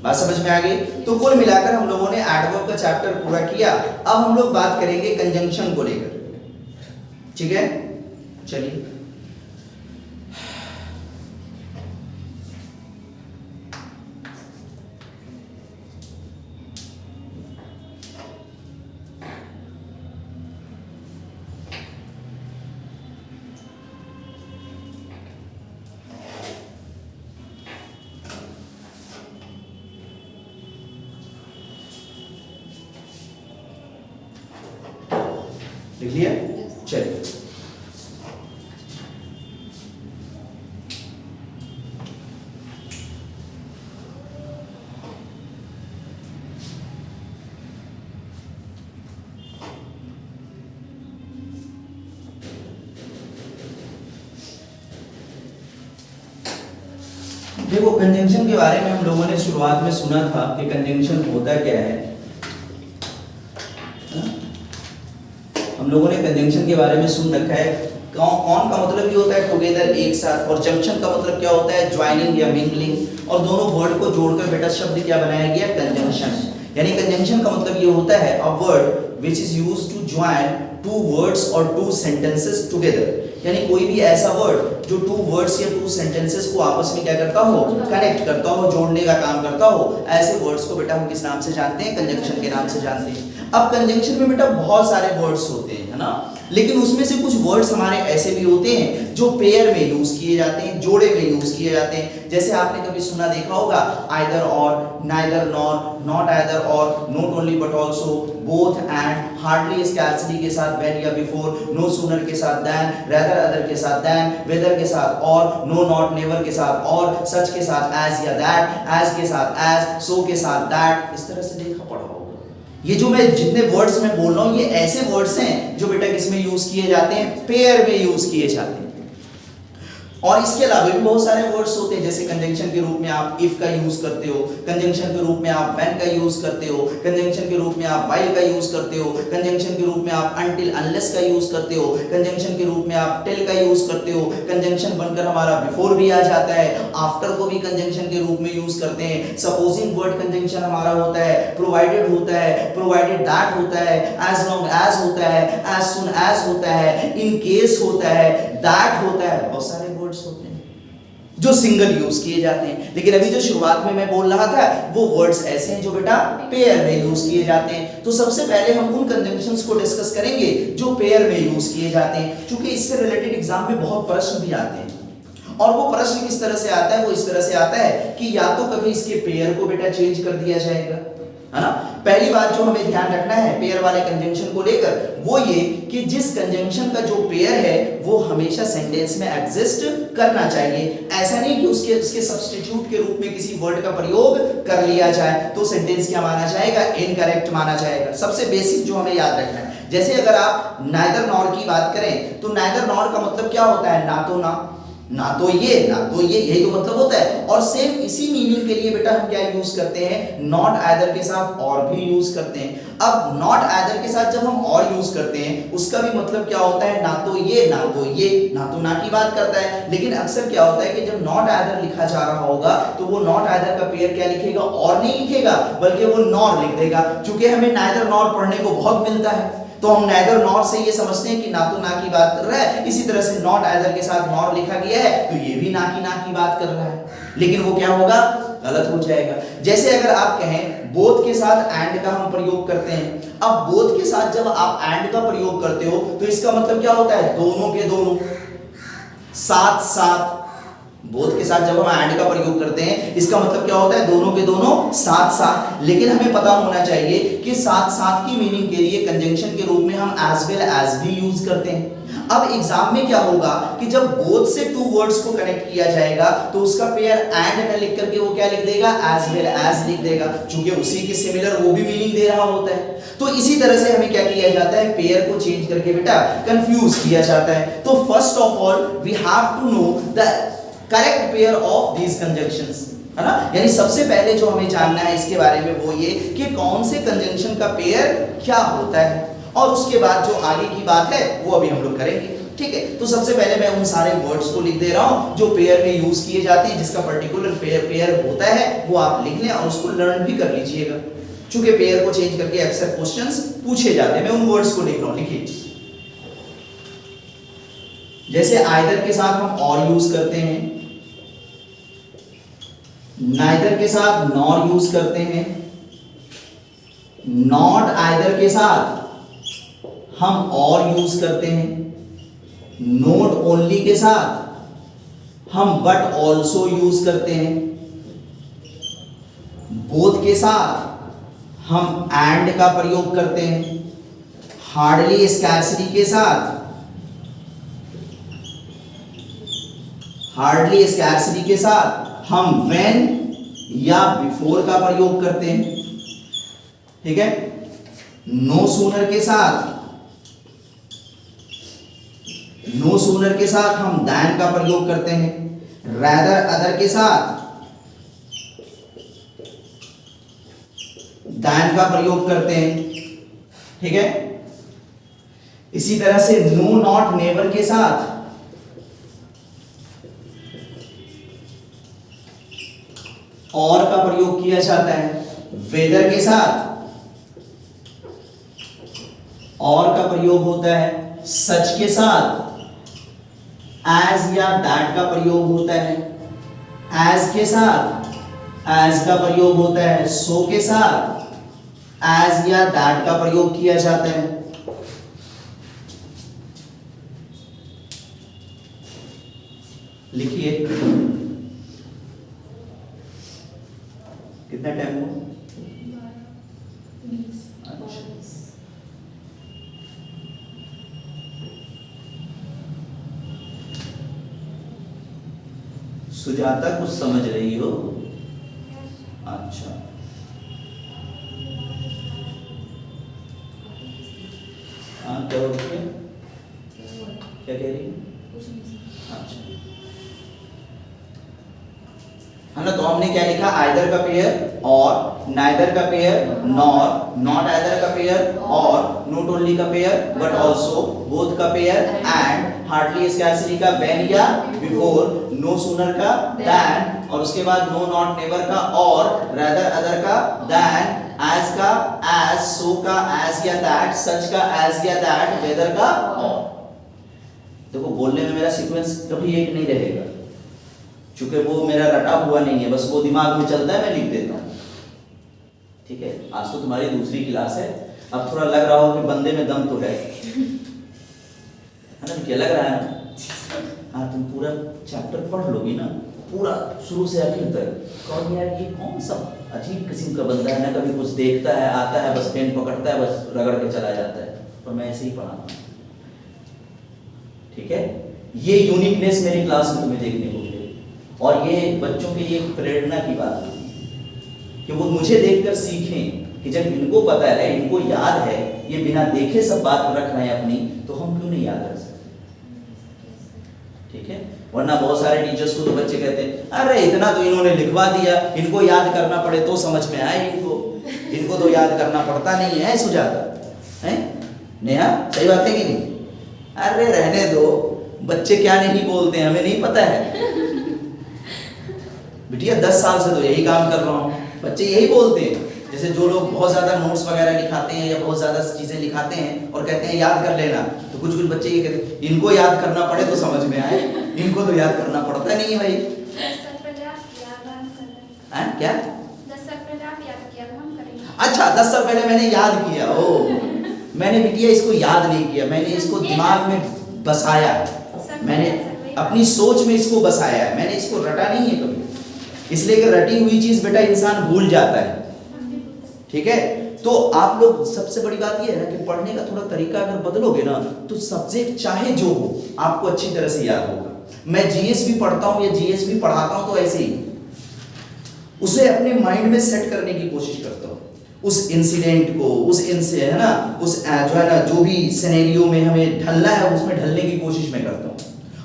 [SPEAKER 1] बात समझ में आ गई। तो कुल मिलाकर हम लोगों ने एडवर्ब का चैप्टर पूरा किया। अब हम लोग बात करेंगे कंजंक्शन को लेकर। ठीक है, चलिए लिख लिया, चलिए देखो, कंजंक्शन के बारे में हम लोगों ने शुरुआत में सुना था कि कंजंक्शन होता क्या है। हम लोगों ने कंजंक्शन के बारे में सुन रखा है। कौन का मतलब ये होता है टुगेदर, एक साथ, और जंक्शन का मतलब क्या होता है, ज्वाइनिंग या मिंगलिंग, और दोनों वर्ड को जोड़कर बेटा शब्द क्या बनाया गया, कंजंक्शन। यानी कंजंक्शन का मतलब ये होता है a word which is used to join two words और टू सेंटेंसेस टुगेदर। यानी कोई भी ऐसा वर्ड जो टू वर्ड्स या टू सेंटेंसेस को आपस में क्या करता हो, कनेक्ट करता हो, जोड़ने का काम करता हो, ऐसे वर्ड्स को बेटा हम किस नाम से जानते हैं, कंजंक्शन के नाम से जानते हैं। अब कंजंक्शन में बेटा बहुत सारे वर्ड्स होते हैं, है ना, लेकिन उसमें से कुछ वर्ड्स हमारे ऐसे भी होते हैं जो पेयर में यूज किए जाते हैं, जोड़े में यूज किए जाते हैं। जैसे आपने कभी सुना देखा होगा आइदर और, नाइदर नॉर, नॉट आइदर और, not only but also, both and, hardly scarcely के साथ व्हेन या बिफोर, नो सूनर के साथ देन, रेदर अदर के साथ देन, वेदर के साथ और, नो नॉट नेवर के साथ और, सच के साथ एज या दैट, एज के साथ एज, सो के साथ दैट, इस तरह से देखा पढ़ा होगा। ये जो मैं जितने वर्ड्स में बोल रहा हूं ये ऐसे वर्ड्स हैं जो बेटा किसमें यूज किए जाते हैं, पेयर में यूज किए जाते हैं। और इसके अलावा भी बहुत सारे वर्ड्स होते हैं, जैसे कंजंक्शन के रूप में आप इफ का यूज करते हो, कंजंक्शन के रूप में आप व्हेन का यूज करते हो, कंजंक्शन के रूप में आप व्हाइल का यूज करते हो, कंजंक्शन के रूप में आप अनटिल अनलेस का यूज करते हो, कंजंक्शन के रूप में आप टिल का यूज करते हो, कंजंक्शन बनकर हमारा बिफोर भी आ जाता है, आफ्टर को भी कंजंक्शन के रूप में यूज करते हैं, सपोजिंग वर्ड कंजंक्शन हमारा होता है, प्रोवाइडेड होता है, प्रोवाइडेड दैट होता है, एज लॉन्ग एज होता है, एज सून एज होता है, इन केस होता है, दैट होता है, बहुत सारे होते हैं जो सिंगल यूज किए जाते हैं। लेकिन अभी जो शुरुआत में मैं बोल रहा था वो वर्ड्स ऐसे हैं जो बेटा पेयर में यूज किए जाते हैं। तो सबसे पहले हम उन कंजंक्शंस को डिस्कस करेंगे जो पेयर में यूज किए जाते हैं, क्योंकि इससे रिलेटेड एग्जाम में बहुत प्रश्न भी आते हैं। और वो प्रश्न किस तरह से आता है, वो इस तरह से आता है कि या तो कभी इसके पेयर को बेटा चेंज कर दिया जाएगा, है ना। पहली बात जो हमें ध्यान रखना है पेयर वाले कंजंक्शन को लेकर वो ये कि जिस कंजंक्शन का जो पेयर है वो हमेशा सेंटेंस में एग्जिस्ट करना चाहिए। ऐसा नहीं कि उसके सब्स्टिट्यूट के रूप में किसी वर्ड का प्रयोग कर लिया जाए तो सेंटेंस क्या माना जाएगा, इनकरेक्ट माना जाएगा। सबसे बेसिक जो हमें याद रखना है, जैसे अगर आप नाइदर नॉर की बात करें तो नाइदर नॉर का मतलब क्या होता है, ना तो ना, ना तो ये ना तो ये, यही तो मतलब होता है। और सेम इसी मीनिंग के लिए बेटा हम क्या यूज करते हैं, नॉट आइदर के साथ और भी यूज करते हैं। अब नॉट आइदर के साथ जब हम और यूज करते हैं उसका भी मतलब क्या होता है, ना तो ये ना तो ये, ना तो ना की बात करता है। लेकिन अक्सर क्या होता है कि जब नॉट आइदर लिखा जा रहा होगा तो वो नॉट आइदर का पेयर क्या लिखेगा, और नहीं लिखेगा बल्कि वो नॉर लिख देगा। क्योंकि हमें नाइदर नॉर पढ़ने को बहुत मिलता है तो हम नाइदर नॉर से ये समझते हैं कि ना तो ना की बात कर रहा है, इसी तरह से नॉट आइदर के साथ नॉर लिखा गया है तो ये भी ना की बात कर रहा है, लेकिन वो क्या होगा, गलत हो जाएगा। जैसे अगर आप कहें बोथ के साथ एंड का हम प्रयोग करते हैं, अब बोथ के साथ जब आप एंड का प्रयोग करते हो तो इसका मतलब क्या होता है, दोनों के दोनों, साथ साथ। बोथ के साथ जब हम एंड का प्रयोग करते हैं इसका मतलब क्या होता है, दोनों के दोनों साथ साथ। लेकिन हमें पता होना चाहिए कि साथ साथ की मीनिंग के लिए कंजंक्शन के रूप में हम एज वेल एज भी यूज करते हैं। अब एग्जाम में क्या होगा कि जब बोथ से टू वर्ड्स को कनेक्ट किया जाएगा तो उसका पेयर एंड न लिख करके वो क्या लिख देगा, एज वेल एज लिख देगा, क्योंकि उसी के सिमिलर वो भी मीनिंग दे रहा होता है। तो इसी तरह से हमें क्या किया जाता है, पेयर को चेंज करके बेटा कंफ्यूज किया जाता है। तो first of all we have to know the correct pair of these conjunctions, है ना। यानी सबसे पहले जो हमें जानना है इसके बारे में वो ये कि कौन से कंजंक्शन का पेयर क्या होता है, और उसके बाद जो आगे की बात है वो अभी हम लोग करेंगे, ठीक है। तो सबसे पहले मैं उन सारे वर्ड्स को लिख दे रहा हूं जो पेयर में यूज किए जाते हैं, जिसका पर्टिकुलर पेयर होता है वो आप लिख लें और उसको लर्न भी कर लीजिएगा, क्योंकि पेयर को चेंज करके अक्सर क्वेश्चंस पूछे जाते हैं। मैं उन वर्ड्स को लिख रहा हूं, लिखिए। जैसे आइदर के साथ हम और यूज करते हैं, नाइदर के साथ नॉर यूज करते हैं, नॉट आइदर के साथ हम और यूज करते हैं, नोट ओनली के साथ हम बट ऑल्सो यूज करते हैं, बोथ के साथ हम एंड का प्रयोग करते हैं, हार्डली स्कैर्सली के साथ हम व्हेन या बिफोर का प्रयोग करते हैं, ठीक है। नो सूनर के साथ हम दैन का प्रयोग करते हैं, रैदर अदर के साथ दैन का प्रयोग करते हैं, ठीक है। इसी तरह से नो नॉट नेवर के साथ और का प्रयोग किया जाता है, वेदर के साथ और का प्रयोग होता है, सच के साथ एज या दैट का प्रयोग होता है, एज के साथ एज का प्रयोग होता है, सो के साथ एज या दैट का प्रयोग किया जाता है। लिखिए कितना टाइम हुआ? सुजाता कुछ समझ रही हो? अच्छा, हाँ क्या हो रही है, क्या कह रही है? अच्छा है ना, तो हमने क्या लिखा, आइदर का पेयर और नाइदर का पेयर, नॉर नॉट आइदर का पेयर और नॉट ओनली का पेयर बट आल्सो बोथ का पेयर एंड हार्डली स्कैर्सली का व्हेन या बिफोर, नो सूनर का देन, और उसके बाद नो नॉट नेवर का और रादर अदर का देन, एज का एज, सो का एज या दैट, सच का एज या दैट, वेदर का और। देखो बोलने में मेरा सीक्वेंस कभी एक नहीं रहेगा क्योंकि वो मेरा रटा हुआ नहीं है, बस वो दिमाग में चलता है, मैं लिख देता हूँ। ठीक है, आज तो तुम्हारी दूसरी क्लास है, अब थोड़ा लग रहा हो कि बंदे में दम तो है ना, क्या लग रहा है ना? हाँ तुम पूरा चैप्टर पढ़ लोगी ना, पूरा शुरू से आखिर तक, कौन यार ये कौन सा अजीब किस्म का बंदा है ना, कभी कुछ देखता है आता है बस पेन पकड़ता है बस रगड़ के चला जाता है, पर मैं ऐसे ही पढ़ाता हूँ। ठीक है, ये यूनिकनेस मेरी क्लास में तुम्हें देखने को मिलेगी और ये बच्चों के लिए प्रेरणा की बात है कि वो मुझे देखकर सीखें कि जब इनको पता है, इनको याद है, ये बिना देखे सब बात रख रहे हैं अपनी, तो हम क्यों नहीं याद रख सकते? ठीक है, वरना बहुत सारे टीचर्स को तो बच्चे कहते हैं अरे इतना तो इन्होंने लिखवा दिया, इनको याद करना पड़े तो समझ में आए, इनको तो याद करना पड़ता नहीं है। सुजाता है नेहा, सही बात है कि नहीं? अरे रहने दो, बच्चे क्या नहीं बोलते हैं हमें नहीं पता है बिटिया, 10 साल से तो यही काम कर रहा हूँ, बच्चे यही बोलते हैं। जैसे जो लोग बहुत ज्यादा नोट्स वगैरह लिखाते हैं या बहुत ज्यादा चीजें लिखाते हैं और कहते हैं याद कर लेना, तो कुछ कुछ बच्चे ये कहते हैं इनको याद करना पड़े तो समझ में आए, इनको तो याद करना पड़ता नहीं है भाई। क्या
[SPEAKER 2] 10 साल पहले आप याद किया, हम करेंगे।
[SPEAKER 1] अच्छा 10 साल पहले मैंने याद किया, ओ मैंने बिटिया इसको याद नहीं किया, मैंने इसको दिमाग में बसाया, मैंने अपनी सोच में इसको बसाया है, मैंने इसको रटा नहीं है कभी, इसलिए कि रटी हुई चीज बेटा इंसान भूल जाता है। ठीक है, तो आप लोग सबसे बड़ी बात ये है ना कि पढ़ने का थोड़ा तरीका अगर बदलोगे ना तो सब्जेक्ट चाहे जो हो आपको अच्छी तरह से याद होगा। मैं जीएस भी पढ़ता हूँ या जीएस भी पढ़ाता हूँ तो ऐसे ही उसे अपने माइंड में सेट करने की कोशिश करता हूँ, उस इंसिडेंट को, उस है ना, उस जो है ना जो भी सिनेरियो में हमें ढलना है उसमें ढलने की कोशिश मैं करता हूँ।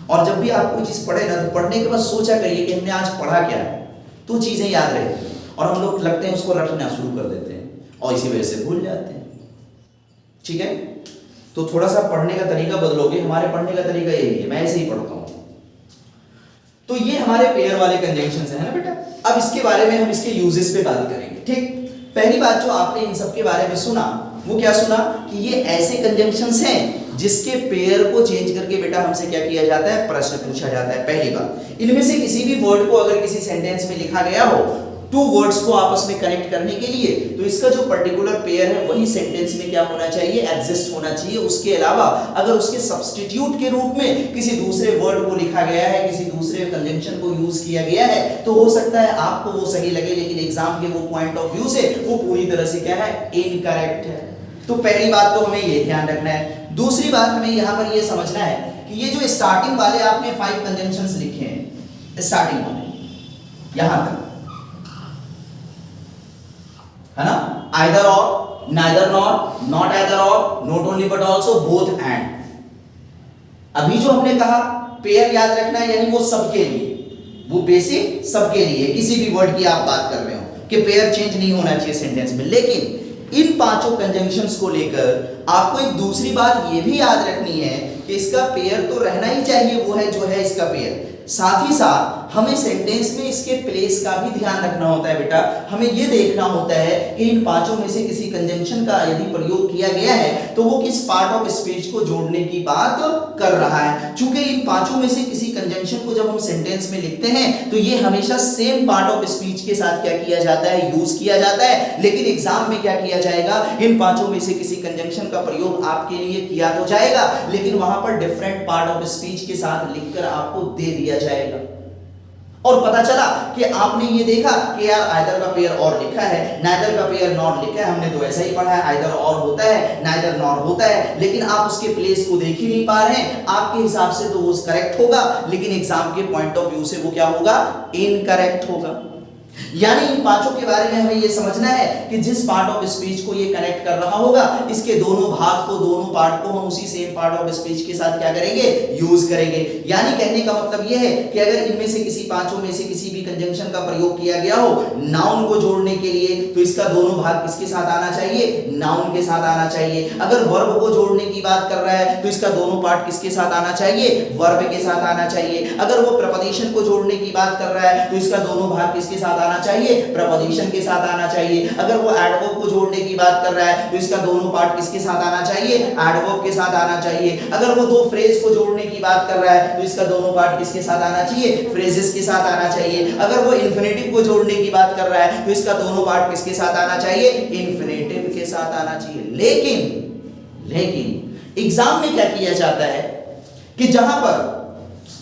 [SPEAKER 1] और जब भी आप कोई चीज पढ़े ना तो पढ़ने के बाद सोचा करिए कि हमने आज पढ़ा क्या है, तो चीजें याद रहती हैं और हम लोग लगते हैं उसको रटना शुरू कर देते हैं और इसी वजह से भूल जाते हैं। ठीक है, तो थोड़ा सा पढ़ने का तरीका बदलोगे, हमारे पढ़ने का तरीका यही है, मैं ऐसे ही पढ़ता हूँ। तो ये हमारे पेयर वाले कंजंक्शंस हैं ना बेटा। अब इसके बारे में हम इसके यूजेस पे बात करेंगे। ठीक, पहली बात जो आपने इन सब के बारे में सुना वो क्या सुना कि ये ऐसे कंजंक्शंस हैं जिसके पेयर को चेंज करके बेटा हमसे क्या किया जाता है, प्रश्न पूछा जाता है। पहली बात, इनमें से किसी भी वर्ड को अगर किसी सेंटेंस में लिखा गया हो, टू वर्ड्स को आपस में कनेक्ट करने के लिए, तो इसका जो पर्टिकुलर पेयर है वही सेंटेंस में क्या होना चाहिए, एग्जिस्ट होना चाहिए। उसके अलावा अगर उसके सब्स्टिट्यूट के रूप में किसी दूसरे वर्ड को लिखा गया है, किसी दूसरे कंजंक्शन को यूज किया गया है, तो हो सकता है आपको वो सही लगे लेकिन एग्जाम के वो पॉइंट ऑफ व्यू से वो पूरी तरह से क्या है, इनकरेक्ट है। तो पहली बात तो हमें ये ध्यान रखना है। दूसरी बात हमें यहाँ पर ये समझना है कि ये जो स्टार्टिंग वाले आपने 5 कंजंक्शंस लिखे हैं, स्टार्टिंग वाले यहां तक है ना, आइदर और, नाइदर नॉट, नॉट आइदर और, not only but also, both and. अभी जो हमने कहा पेयर याद रखना है यानी वो सबके लिए, वो बेसिक सबके लिए, किसी भी वर्ड की आप बात कर रहे हो कि पेयर चेंज नहीं होना चाहिए सेंटेंस में। लेकिन इन 5 कंजंक्शंस को लेकर आपको एक दूसरी बात ये भी याद रखनी है कि इसका पेयर तो रहना ही चाहिए, वो है जो है इसका पेयर। साथ ही साथ हमें सेंटेंस में इसके प्लेस का भी ध्यान रखना होता है बेटा। हमें यह देखना होता है कि इन 5 में से किसी कंजंक्शन का यदि प्रयोग किया गया है तो वो किस पार्ट ऑफ स्पीच को जोड़ने की बात कर रहा है। चूंकि इन 5 में से किसी कंजंक्शन को जब हम सेंटेंस में लिखते हैं तो ये हमेशा सेम पार्ट ऑफ स्पीच के साथ क्या किया जाता है, यूज किया जाता है। लेकिन एग्जाम में क्या किया जाएगा, इन 5 में से किसी कंजंक्शन का प्रयोग आपके लिए किया तो जाएगा लेकिन वहां पर डिफरेंट पार्ट ऑफ स्पीच के साथ लिखकर आपको दे दिया जाएगा। और पता चला कि आपने ये देखा कि यार आइदर का पेयर और लिखा है, नाइदर का पेयर नॉट लिखा है, हमने तो ऐसा ही पढ़ा है, आइदर और होता है, नाइदर नॉट होता है, लेकिन आप उसके प्लेस को देख ही नहीं पा रहे हैं। आपके हिसाब से तो वो करेक्ट होगा लेकिन एग्जाम के पॉइंट ऑफ व्यू से वो क्या होगा, इनकरेक्ट होगा। यानी इन पांचों के बारे में हमें ये समझना है कि जिस पार्ट ऑफ स्पीच को ये कनेक्ट कर रहा होगा, इसके दोनों भाग को, दोनों पार्ट को हम उसी सेम पार्ट ऑफ स्पीच के साथ क्या करेंगे, यूज करेंगे। यानी कहने का मतलब ये है कि अगर इनमें से किसी पांचों में से किसी भी कंजंक्शन का प्रयोग किया गया हो नाउन को जोड़ने के लिए, तो इसका दोनों भाग किसके साथ आना चाहिए, नाउन के साथ आना चाहिए। अगर वर्ब को जोड़ने की बात कर रहा है तो इसका दोनों पार्ट किसके साथ आना चाहिए, वर्ब के साथ आना चाहिए। अगर वो प्रपोजिशन को जोड़ने की बात कर रहा है तो इसका दोनों भाग किसके साथ आना चाहिए, प्रपोजिशन के साथ आना चाहिए। अगर वो एडवर्ब को जोड़ने की बात कर रहा है तो इसका दोनों पार्ट किसके साथ आना चाहिए, एडवर्ब के साथ आना चाहिए। अगर वो दो फ्रेज को जोड़ने की बात कर रहा है तो इसका दोनों पार्ट किसके साथ आना चाहिए, फ्रेजेस के साथ आना चाहिए। अगर वो इंफिनिटिव को जोड़ने की बात कर रहा है तो इसका दोनों पार्ट किसके साथ आना चाहिए, इंफिनिटिव के साथ आना चाहिए। लेकिन एग्जाम में क्या किया जाता है कि जहां पर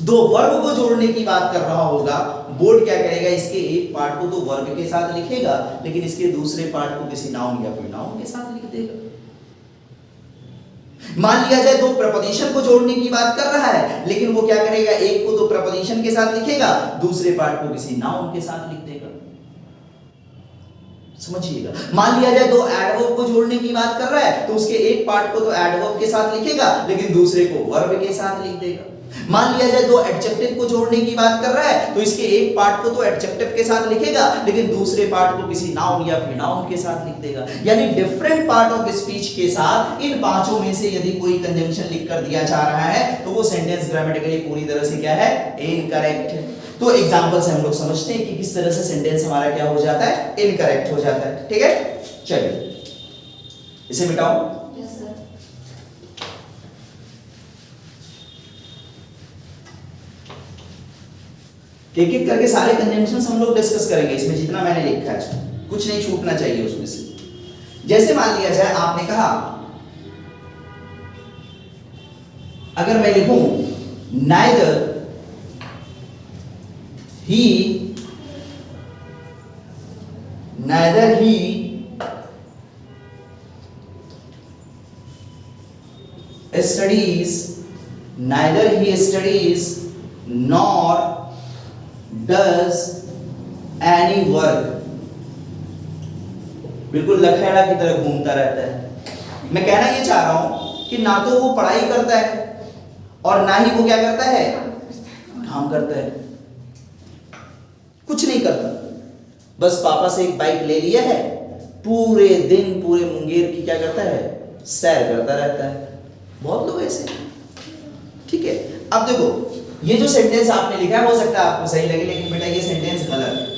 [SPEAKER 1] दो वर्ब को जोड़ने की बात कर रहा होगा, बोर्ड क्या करेगा, इसके एक पार्ट को तो वर्ब के साथ लिखेगा लेकिन इसके दूसरे पार्ट को किसी नाउन या कोई नाउन के साथ लिख देगा। मान लिया जाए दो प्रपोजिशन को जोड़ने की बात कर रहा है लेकिन वो क्या करेगा, एक को तो प्रपोजिशन के साथ लिखेगा, दूसरे पार्ट को किसी नाउन के साथ लिख देगा। समझिएगा। मान लिया जाए दो एडवर्ब को जोड़ने की बात कर रहा है तो उसके एक पार्ट को तो एडवर्ब के साथ लिखेगा लेकिन दूसरे को वर्ब के साथ लिख देगा। मान लिया जाए दो एडजेक्टिव को जोड़ने की बात कर रहा है तो इसके एक पार्ट को तो एडजेक्टिव के साथ लिखेगा लेकिन दूसरे पार्ट को किसी नाउन या प्रोनाउन के साथ लिख देगा। यानी डिफरेंट पार्ट ऑफ स्पीच के साथ इन पांचों में से यदि कोई कंजंक्शन लिख कर दिया जा रहा है तो वो सेंटेंस ग्रामेटिकली पूरी तरह से क्या है, इनकरेक्ट है। तो एग्जांपल से हम लोग समझते हैं कि किस तरह से सेंटेंस हमारा क्या हो जाता है, इनकरेक्ट हो जाता है। ठीक है, चलिए इसे मिटाओ। एक एक करके सारे कंजंक्शंस हम लोग डिस्कस करेंगे। इसमें जितना मैंने लिखा है कुछ नहीं छूटना चाहिए उसमें से। जैसे मान लिया जाए आपने कहा, अगर मैं लिखूं neither he studies nor does any work, बिल्कुल लखेड़ा की तरह घूमता रहता है। मैं कहना ये चाह रहा हूं कि ना तो वो पढ़ाई करता है और ना ही वो क्या करता है, काम करता है, कुछ नहीं करता। बस पापा से एक बाइक ले लिया है, पूरे दिन पूरे मुंगेर की क्या करता है, सैर करता रहता है। बहुत लोग ऐसे। ठीक है, अब देखो ये जो सेंटेंस आपने लिखा है हो सकता है आपको सही लगे लेकिन बेटा ये सेंटेंस गलत है।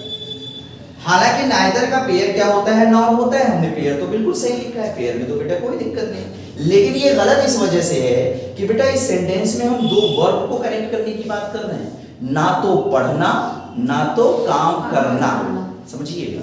[SPEAKER 1] हालांकि नाइदर का पेयर क्या होता है, नॉर होता है। हमने पेयर तो बिल्कुल सही लिखा है, पेयर में तो बेटा कोई दिक्कत नहीं। लेकिन ये गलत इस वजह से है कि बेटा इस सेंटेंस में हम दो वर्ब को कनेक्ट करने की बात कर रहे हैं, ना तो पढ़ना ना तो काम करना। समझिएगा,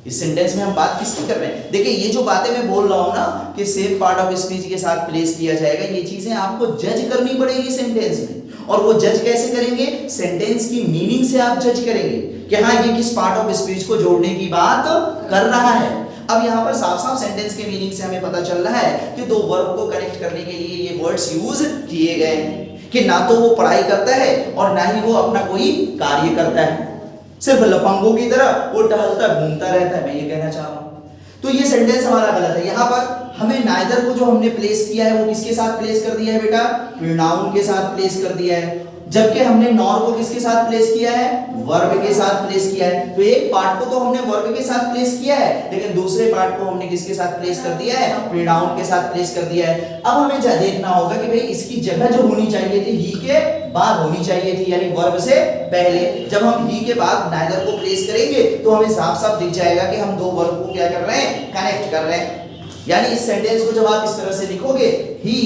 [SPEAKER 1] इस सेंटेंस में हम बात किसकी कर रहे हैं। देखिए ये जो बातें मैं बोल रहा हूं ना कि सेम पार्ट ऑफ स्पीच के साथ प्लेस किया जाएगा, ये चीजें आपको जज करनी पड़ेगी सेंटेंस में। और वो जज कैसे करेंगे, सेंटेंस की मीनिंग से आप जज करेंगे कि हाँ ये किस पार्ट ऑफ स्पीच को जोड़ने की बात कर रहा है। अब यहाँ पर साफ साफ सेंटेंस के मीनिंग से हमें पता चल रहा है कि दो वर्ब को कनेक्ट करने के लिए ये वर्ड्स यूज किए गए हैं कि ना तो वो पढ़ाई करता है और ना ही वो अपना कोई कार्य करता है, सिर्फ लफंगों की तरह वो टहलता घूमता रहता है। मैं ये कहना चाह रहा हूं। तो ये सेंटेंस हमारा गलत है। यहाँ पर हमें नाइदर को जो हमने प्लेस किया है वो किसके साथ प्लेस कर दिया है बेटा, प्रोनाउन के साथ प्लेस कर दिया है। जबकि हमने नॉर को किसके साथ प्लेस किया है, वर्ब के साथ प्लेस किया है। तो एक पार्ट को तो हमने वर्ब के साथ प्लेस किया है लेकिन दूसरे पार्ट को हमने किसके साथ प्लेस कर दिया है, प्रोनाउन के साथ प्लेस कर दिया है। अब हमें देखना होगा कि भाई इसकी जगह जो होनी चाहिए थी ही के बाद होनी चाहिए थी, यानी वर्ब से पहले। जब हम ही के बाद नाइदर को प्लेस करेंगे तो हमें साफ साफ दिख जाएगा कि हम दो वर्ब को क्या कर रहे हैं, कनेक्ट कर रहे हैं। यानी इस सेंटेंस को जब आप इस तरह से लिखोगे, ही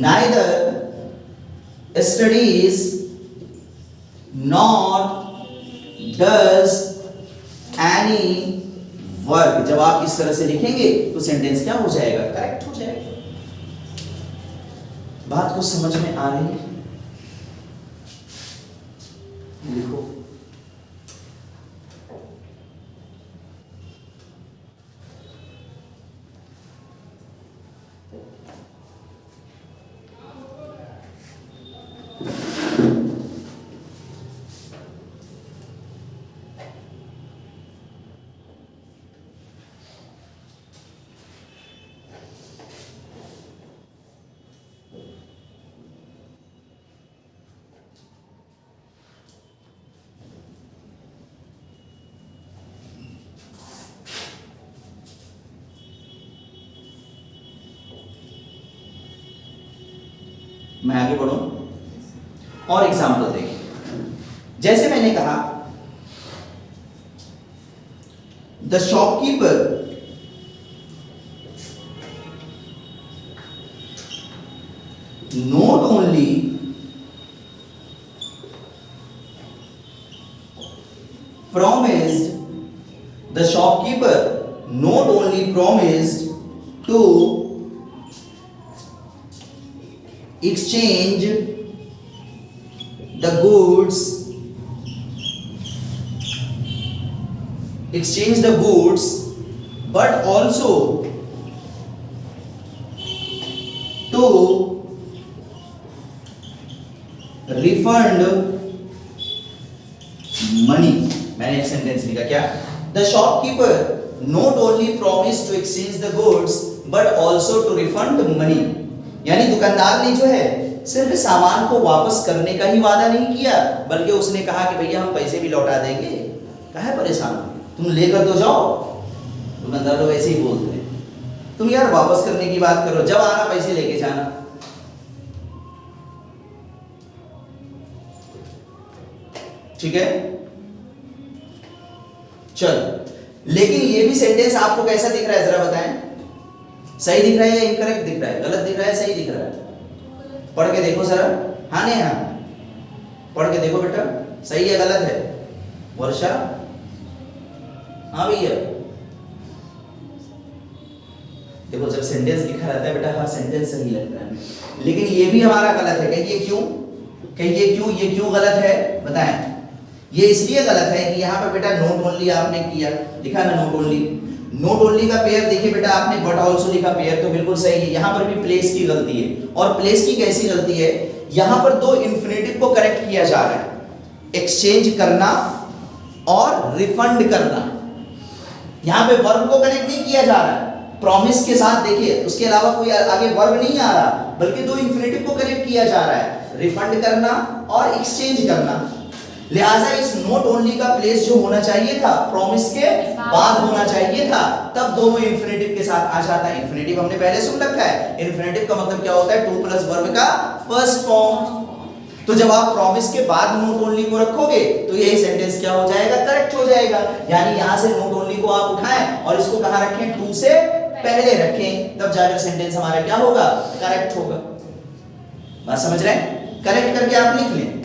[SPEAKER 1] neither studies nor does any work, जब आप इस तरह से लिखेंगे तो सेंटेंस क्या हो जाएगा, करेक्ट हो जाएगा। बात को समझ में आ रही है, लिखो। मैं आगे बढ़ूं और एग्जांपल देखिए। जैसे मैंने कहा the shopkeeper not only promised the shopkeeper not only promised to exchange the goods but also to refund money। मैंने एक सेंटेंस लिखा क्या, the shopkeeper not only promise to exchange the goods but also to refund money. यानी दुकानदार ने जो है सिर्फ सामान को वापस करने का ही वादा नहीं किया, बल्कि उसने कहा कि भैया हम पैसे भी लौटा देंगे, काहे परेशान हो, तुम लेकर तो जाओ। दुकानदार लोग ऐसे ही बोलते हैं, तुम यार वापस करने की बात करो, जब आना पैसे लेके जाना। ठीक है, चलो, लेकिन ये भी सेंटेंस आपको कैसा दिख रहा है जरा बताएं, सही दिख रहा है या इनकरेक्ट दिख रहा है, गलत दिख रहा है सही दिख रहा है? पढ़ के देखो जरा, हाँ नहीं हाँ, पढ़ के देखो बेटा, सही है गलत है? वर्षा, हाँ भैया, देखो जब सेंटेंस लिखा रहता है बेटा, हाँ सेंटेंस सही लगता है, लेकिन ये भी हमारा गलत है। कहिए क्यों, कहिए क्यों, ये क्यों गलत है बताएं? ये इसलिए गलत है कि यहाँ पे बेटा नोट ओनली आपने किया, लिखा ना नोट ओनली, नोट ओनली का पेयर देखिए बेटा आपने बट ऑल्सो लिखा, पेयर तो बिल्कुल सही है, यहाँ पर भी प्लेस की गलती है। और प्लेस की कैसी गलती है, यहाँ पर दो इंफिनिटिव को करेक्ट किया जा रहा है, एक्सचेंज करना और रिफंड करना। यहाँ पे वर्ब को कनेक्ट नहीं किया जा रहा है प्रॉमिस के साथ, देखिए उसके अलावा कोई आगे वर्ब नहीं आ रहा, बल्कि दो इंफिनिटिव को कनेक्ट किया जा रहा है, रिफंड करना और एक्सचेंज करना। लिहाजा इस नोट ओनली का प्लेस जो होना चाहिए था प्रॉमिस के बाद होना चाहिए था, तब दोनों इंफिनिटिव के साथ आ जाता है। इंफिनिटिव हमने पहले सुन रखा है, इंफिनिटिव का मतलब क्या होता है, टू प्लस वर्ब का फर्स्ट फॉर्म। तो जब आप प्रॉमिस के बाद नोट ओनली को रखोगे तो यही सेंटेंस क्या हो जाएगा, करेक्ट हो जाएगा। यानी यहां से नोट ओनली को आप उठाएं और इसको कहां रखें, टू से पहले रखें, तब जाकर सेंटेंस हमारा क्या होगा, करेक्ट होगा। बात समझ रहे हैं? करेक्ट करके आप लिख लें।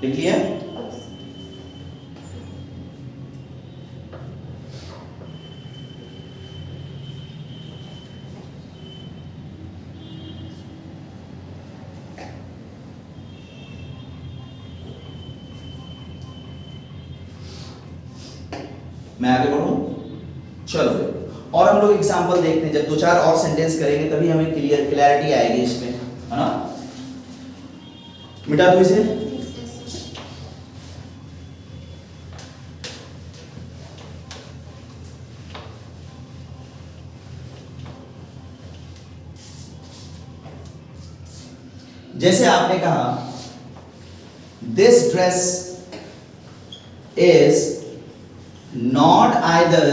[SPEAKER 1] लिख लिया? मैं आगे बढ़ूं? चलो और हम लोग एग्जांपल देखते हैं, जब दो चार और सेंटेंस करेंगे तभी हमें क्लियरिटी आएगी इसमें, है ना? मिटा दो इसे। जैसे आपने कहा this dress is not either,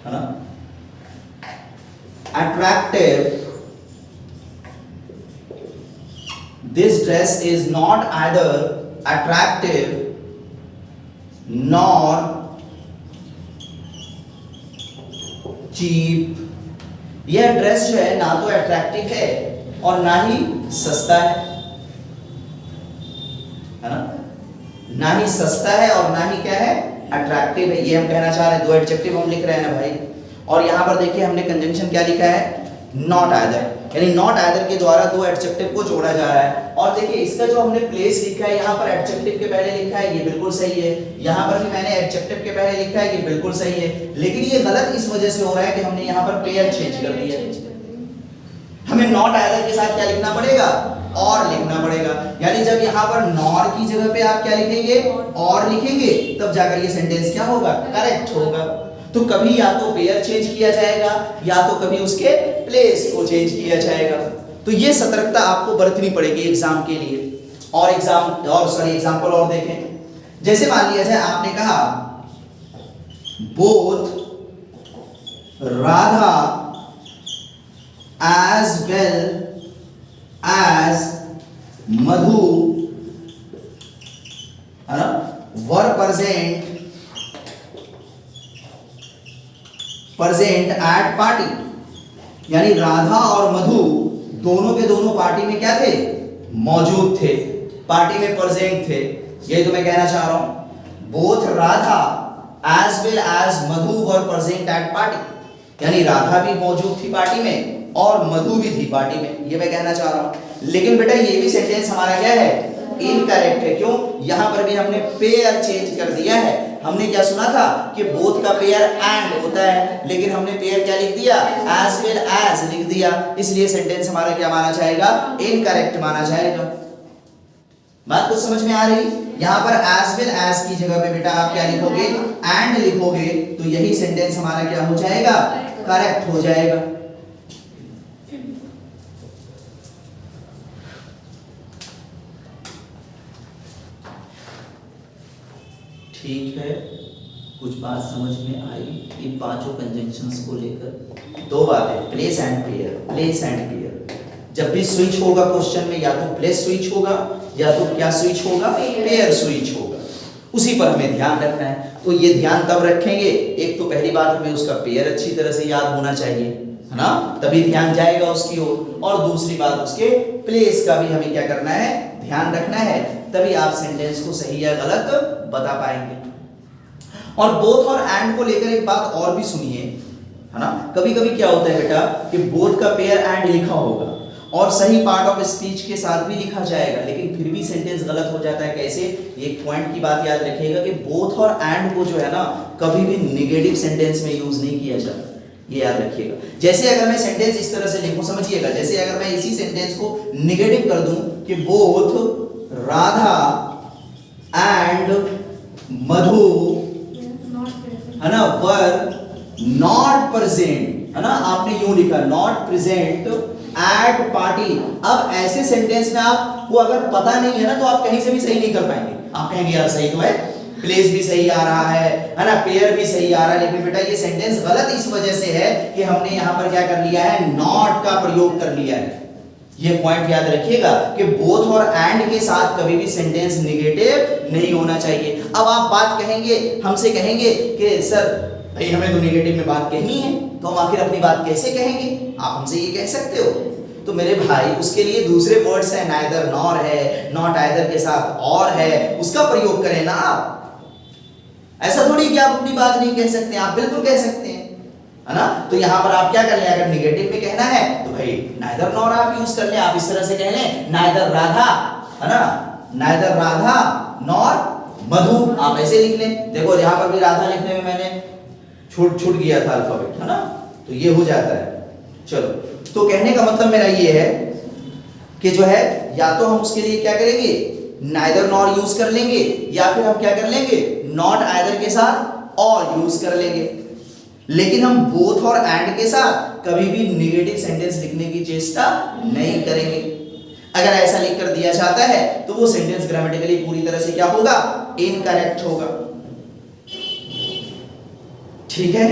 [SPEAKER 1] है ना, attractive, this dress is not either attractive nor cheap. यह ड्रेस जो है ना तो अट्रैक्टिव है और ना ही सस्ता है ना, ना ही सस्ता है और ना ही क्या है, अट्रैक्टिव है। ये हम कहना चाह रहे हैं, दो एडजेक्टिव हम लिख रहे हैं ना भाई। और यहाँ पर देखिए हमने कंजंक्शन क्या लिखा है, नॉट आइदर, यानी नॉट आइदर के द्वारा दो एडजेक्टिव को जोड़ा जा रहा है। और देखिए इसका जो हमने प्लेस लिखा है, यहाँ पर एडजेक्टिव के पहले लिखा है, ये बिल्कुल सही है। यहाँ पर भी मैंने एडजेक्टिव के पहले लिखा है, ये बिल्कुल सही है। लेकिन ये गलत इस वजह से हो रहा है कि हमने यहाँ पर पेयर चेंज कर दिया है। हमें नॉट आइदर के साथ क्या लिखना पड़ेगा, और लिखना पड़ेगा। यानी जब यहाँ पर नॉर की जगह पे आप क्या लिखेंगे, और लिखेंगे, तब जाकर ये सेंटेंस क्या होगा, करेक्ट होगा। तो कभी या तो पेयर चेंज किया जाएगा या तो कभी उसके प्लेस को चेंज किया जाएगा। तो ये सतर्कता आपको बरतनी पड़ेगी एग्जाम के लिए। और एग्जाम्पल और देखें। जैसे मान लिया जाए आपने कहा both Radha as well as Madhu है ना were present at party। यानी राधा और मधु दोनों के दोनों पार्टी में क्या थे, मौजूद थे, पार्टी में प्रेजेंट थे। यही तो मैं कहना चाह रहा हूं। Both Radha as well as Madhu were present at party। यानी राधा भी मौजूद थी पार्टी में और मधु भी थी पार्टी में, ये मैं कहना चाह रहा हूं। लेकिन बेटा ये भी सेंटेंस हमारा क्या है, इनकरेक्ट है। क्यों, यहां पर भी हमने पेयर चेंज कर दिया है। हमने क्या सुना था कि बोथ का पेयर एंड होता है, लेकिन हमने पेयर क्या लिख दिया, एज वेल एज लिख दिया। इसलिए सेंटेंस हमारा क्या माना जाएगा, इनकरेक्ट माना जाएगा। बात कुछ समझ में आ रही? यहाँ पर एज वेल एज की जगह पे बेटा आप क्या लिखोगे, एंड लिखोगे, तो यही सेंटेंस हमारा क्या हो जाएगा, करेक्ट हो जाएगा। ठीक है, कुछ बात समझ में आई इन पांचों कंजंक्शंस को लेकर। दो बातें, place and pair, place and pair. जब भी स्विच होगा क्वेश्चन में, या तो प्लेस स्विच होगा या तो क्या स्विच होगा, पेयर स्विच होगा। उसी पर हमें ध्यान रखना है। तो ये ध्यान तब रखेंगे, एक तो पहली बात हमें उसका पेयर अच्छी तरह से याद होना चाहिए, है ना, तभी ध्यान जाएगा उसकी ओर। और दूसरी बात उसके प्लेस का भी हमें क्या करना है, ध्यान रखना है, तभी आप सेंटेंस को सही या गलत बता पाएंगे। और बोथ और एंड को लेकर एक बात और भी सुनिए, है ना। कभी कभी क्या होता है बेटा कि बोथ का पेयर एंड लिखा होगा और सही पार्ट ऑफ स्पीच के साथ भी लिखा जाएगा, लेकिन फिर भी सेंटेंस गलत हो जाता है। कैसे, एक पॉइंट की बात याद रखिएगा कि बोथ और एंड को जो है ना कभी भी नेगेटिव सेंटेंस में यूज नहीं किया जाता, ये याद रखिएगा। जैसे अगर मैं सेंटेंस इस तरह से लिखूं, समझिएगा, जैसे अगर मैं इसी सेंटेंस को नेगेटिव कर दूं कि बोथ राधा एंड मधु है ना वर नॉट प्रेजेंट, है ना, आपने यूं लिखा नॉट प्रेजेंट एट पार्टी। अब ऐसे सेंटेंस में आपको अगर पता नहीं है ना तो आप कहीं से भी सही नहीं कर पाएंगे। आप कहेंगे यार सही तो है, प्लेस भी सही आ रहा है ना, पेयर भी सही आ रहा है, लेकिन बेटा ये सेंटेंस गलत इस वजह से है कि हमने यहां पर क्या कर लिया है, नॉट का प्रयोग कर लिया है। ये पॉइंट याद रखिएगा कि बोथ और एंड के साथ कभी भी सेंटेंस नेगेटिव नहीं होना चाहिए। अब आप बात कहेंगे, हमसे कहेंगे कि सर भाई हमें तो नेगेटिव में बात कहनी है, तो हम आखिर अपनी बात कैसे कहेंगे? आप हमसे ये कह सकते हो। तो मेरे भाई उसके लिए दूसरे वर्ड्स हैं, नाइदर नॉर है, नॉट आइदर के साथ और है, उसका प्रयोग करें ना आप। ऐसा थोड़ी कि आप अपनी बात नहीं कह सकते, आप बिल्कुल कह सकते हैं, है ना। तो यहाँ पर आप क्या कर लें, अगर नेगेटिव में कहना है तो भाई नाइदर नॉर आप यूज कर लें। आप इस तरह से कह लें नाइदर राधा, है ना, नाइदर राधा नॉर मधु, आप ऐसे लिख लें। देखो यहाँ पर भी राधा लिखने में मैंने छूट गया था अल्फाबेट, है ना, तो ये हो जाता है। चलो, तो कहने का मतलब मेरा ये है कि जो है या तो हम उसके लिए क्या करेंगे, नाइदर नॉर यूज कर लेंगे, या फिर हम क्या कर लेंगे, नॉट आइदर के साथ और यूज कर लेंगे। लेकिन हम बोथ और एंड के साथ कभी भी नेगेटिव सेंटेंस लिखने की चेष्टा नहीं करेंगे। अगर ऐसा लिख कर दिया जाता है तो वो सेंटेंस ग्रामेटिकली पूरी तरह से क्या होगा, इनकरेक्ट होगा। ठीक है,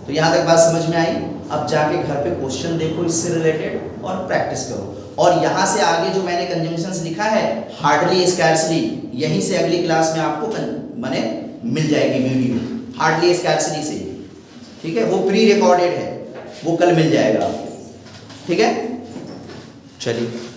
[SPEAKER 1] तो यहां तक बात समझ में आई। अब जाके घर पे क्वेश्चन देखो इससे रिलेटेड और प्रैक्टिस करो। और यहां से आगे जो मैंने कंजंक्शंस लिखा है, हार्डली स्कैर्सली, यहीं से अगली क्लास में आपको माने मिल जाएगी वीडियो, हार्डली स्कैर्सली से, ठीक है, वो प्री रिकॉर्डेड है, वो कल मिल जाएगा आपको। ठीक है, चलिए।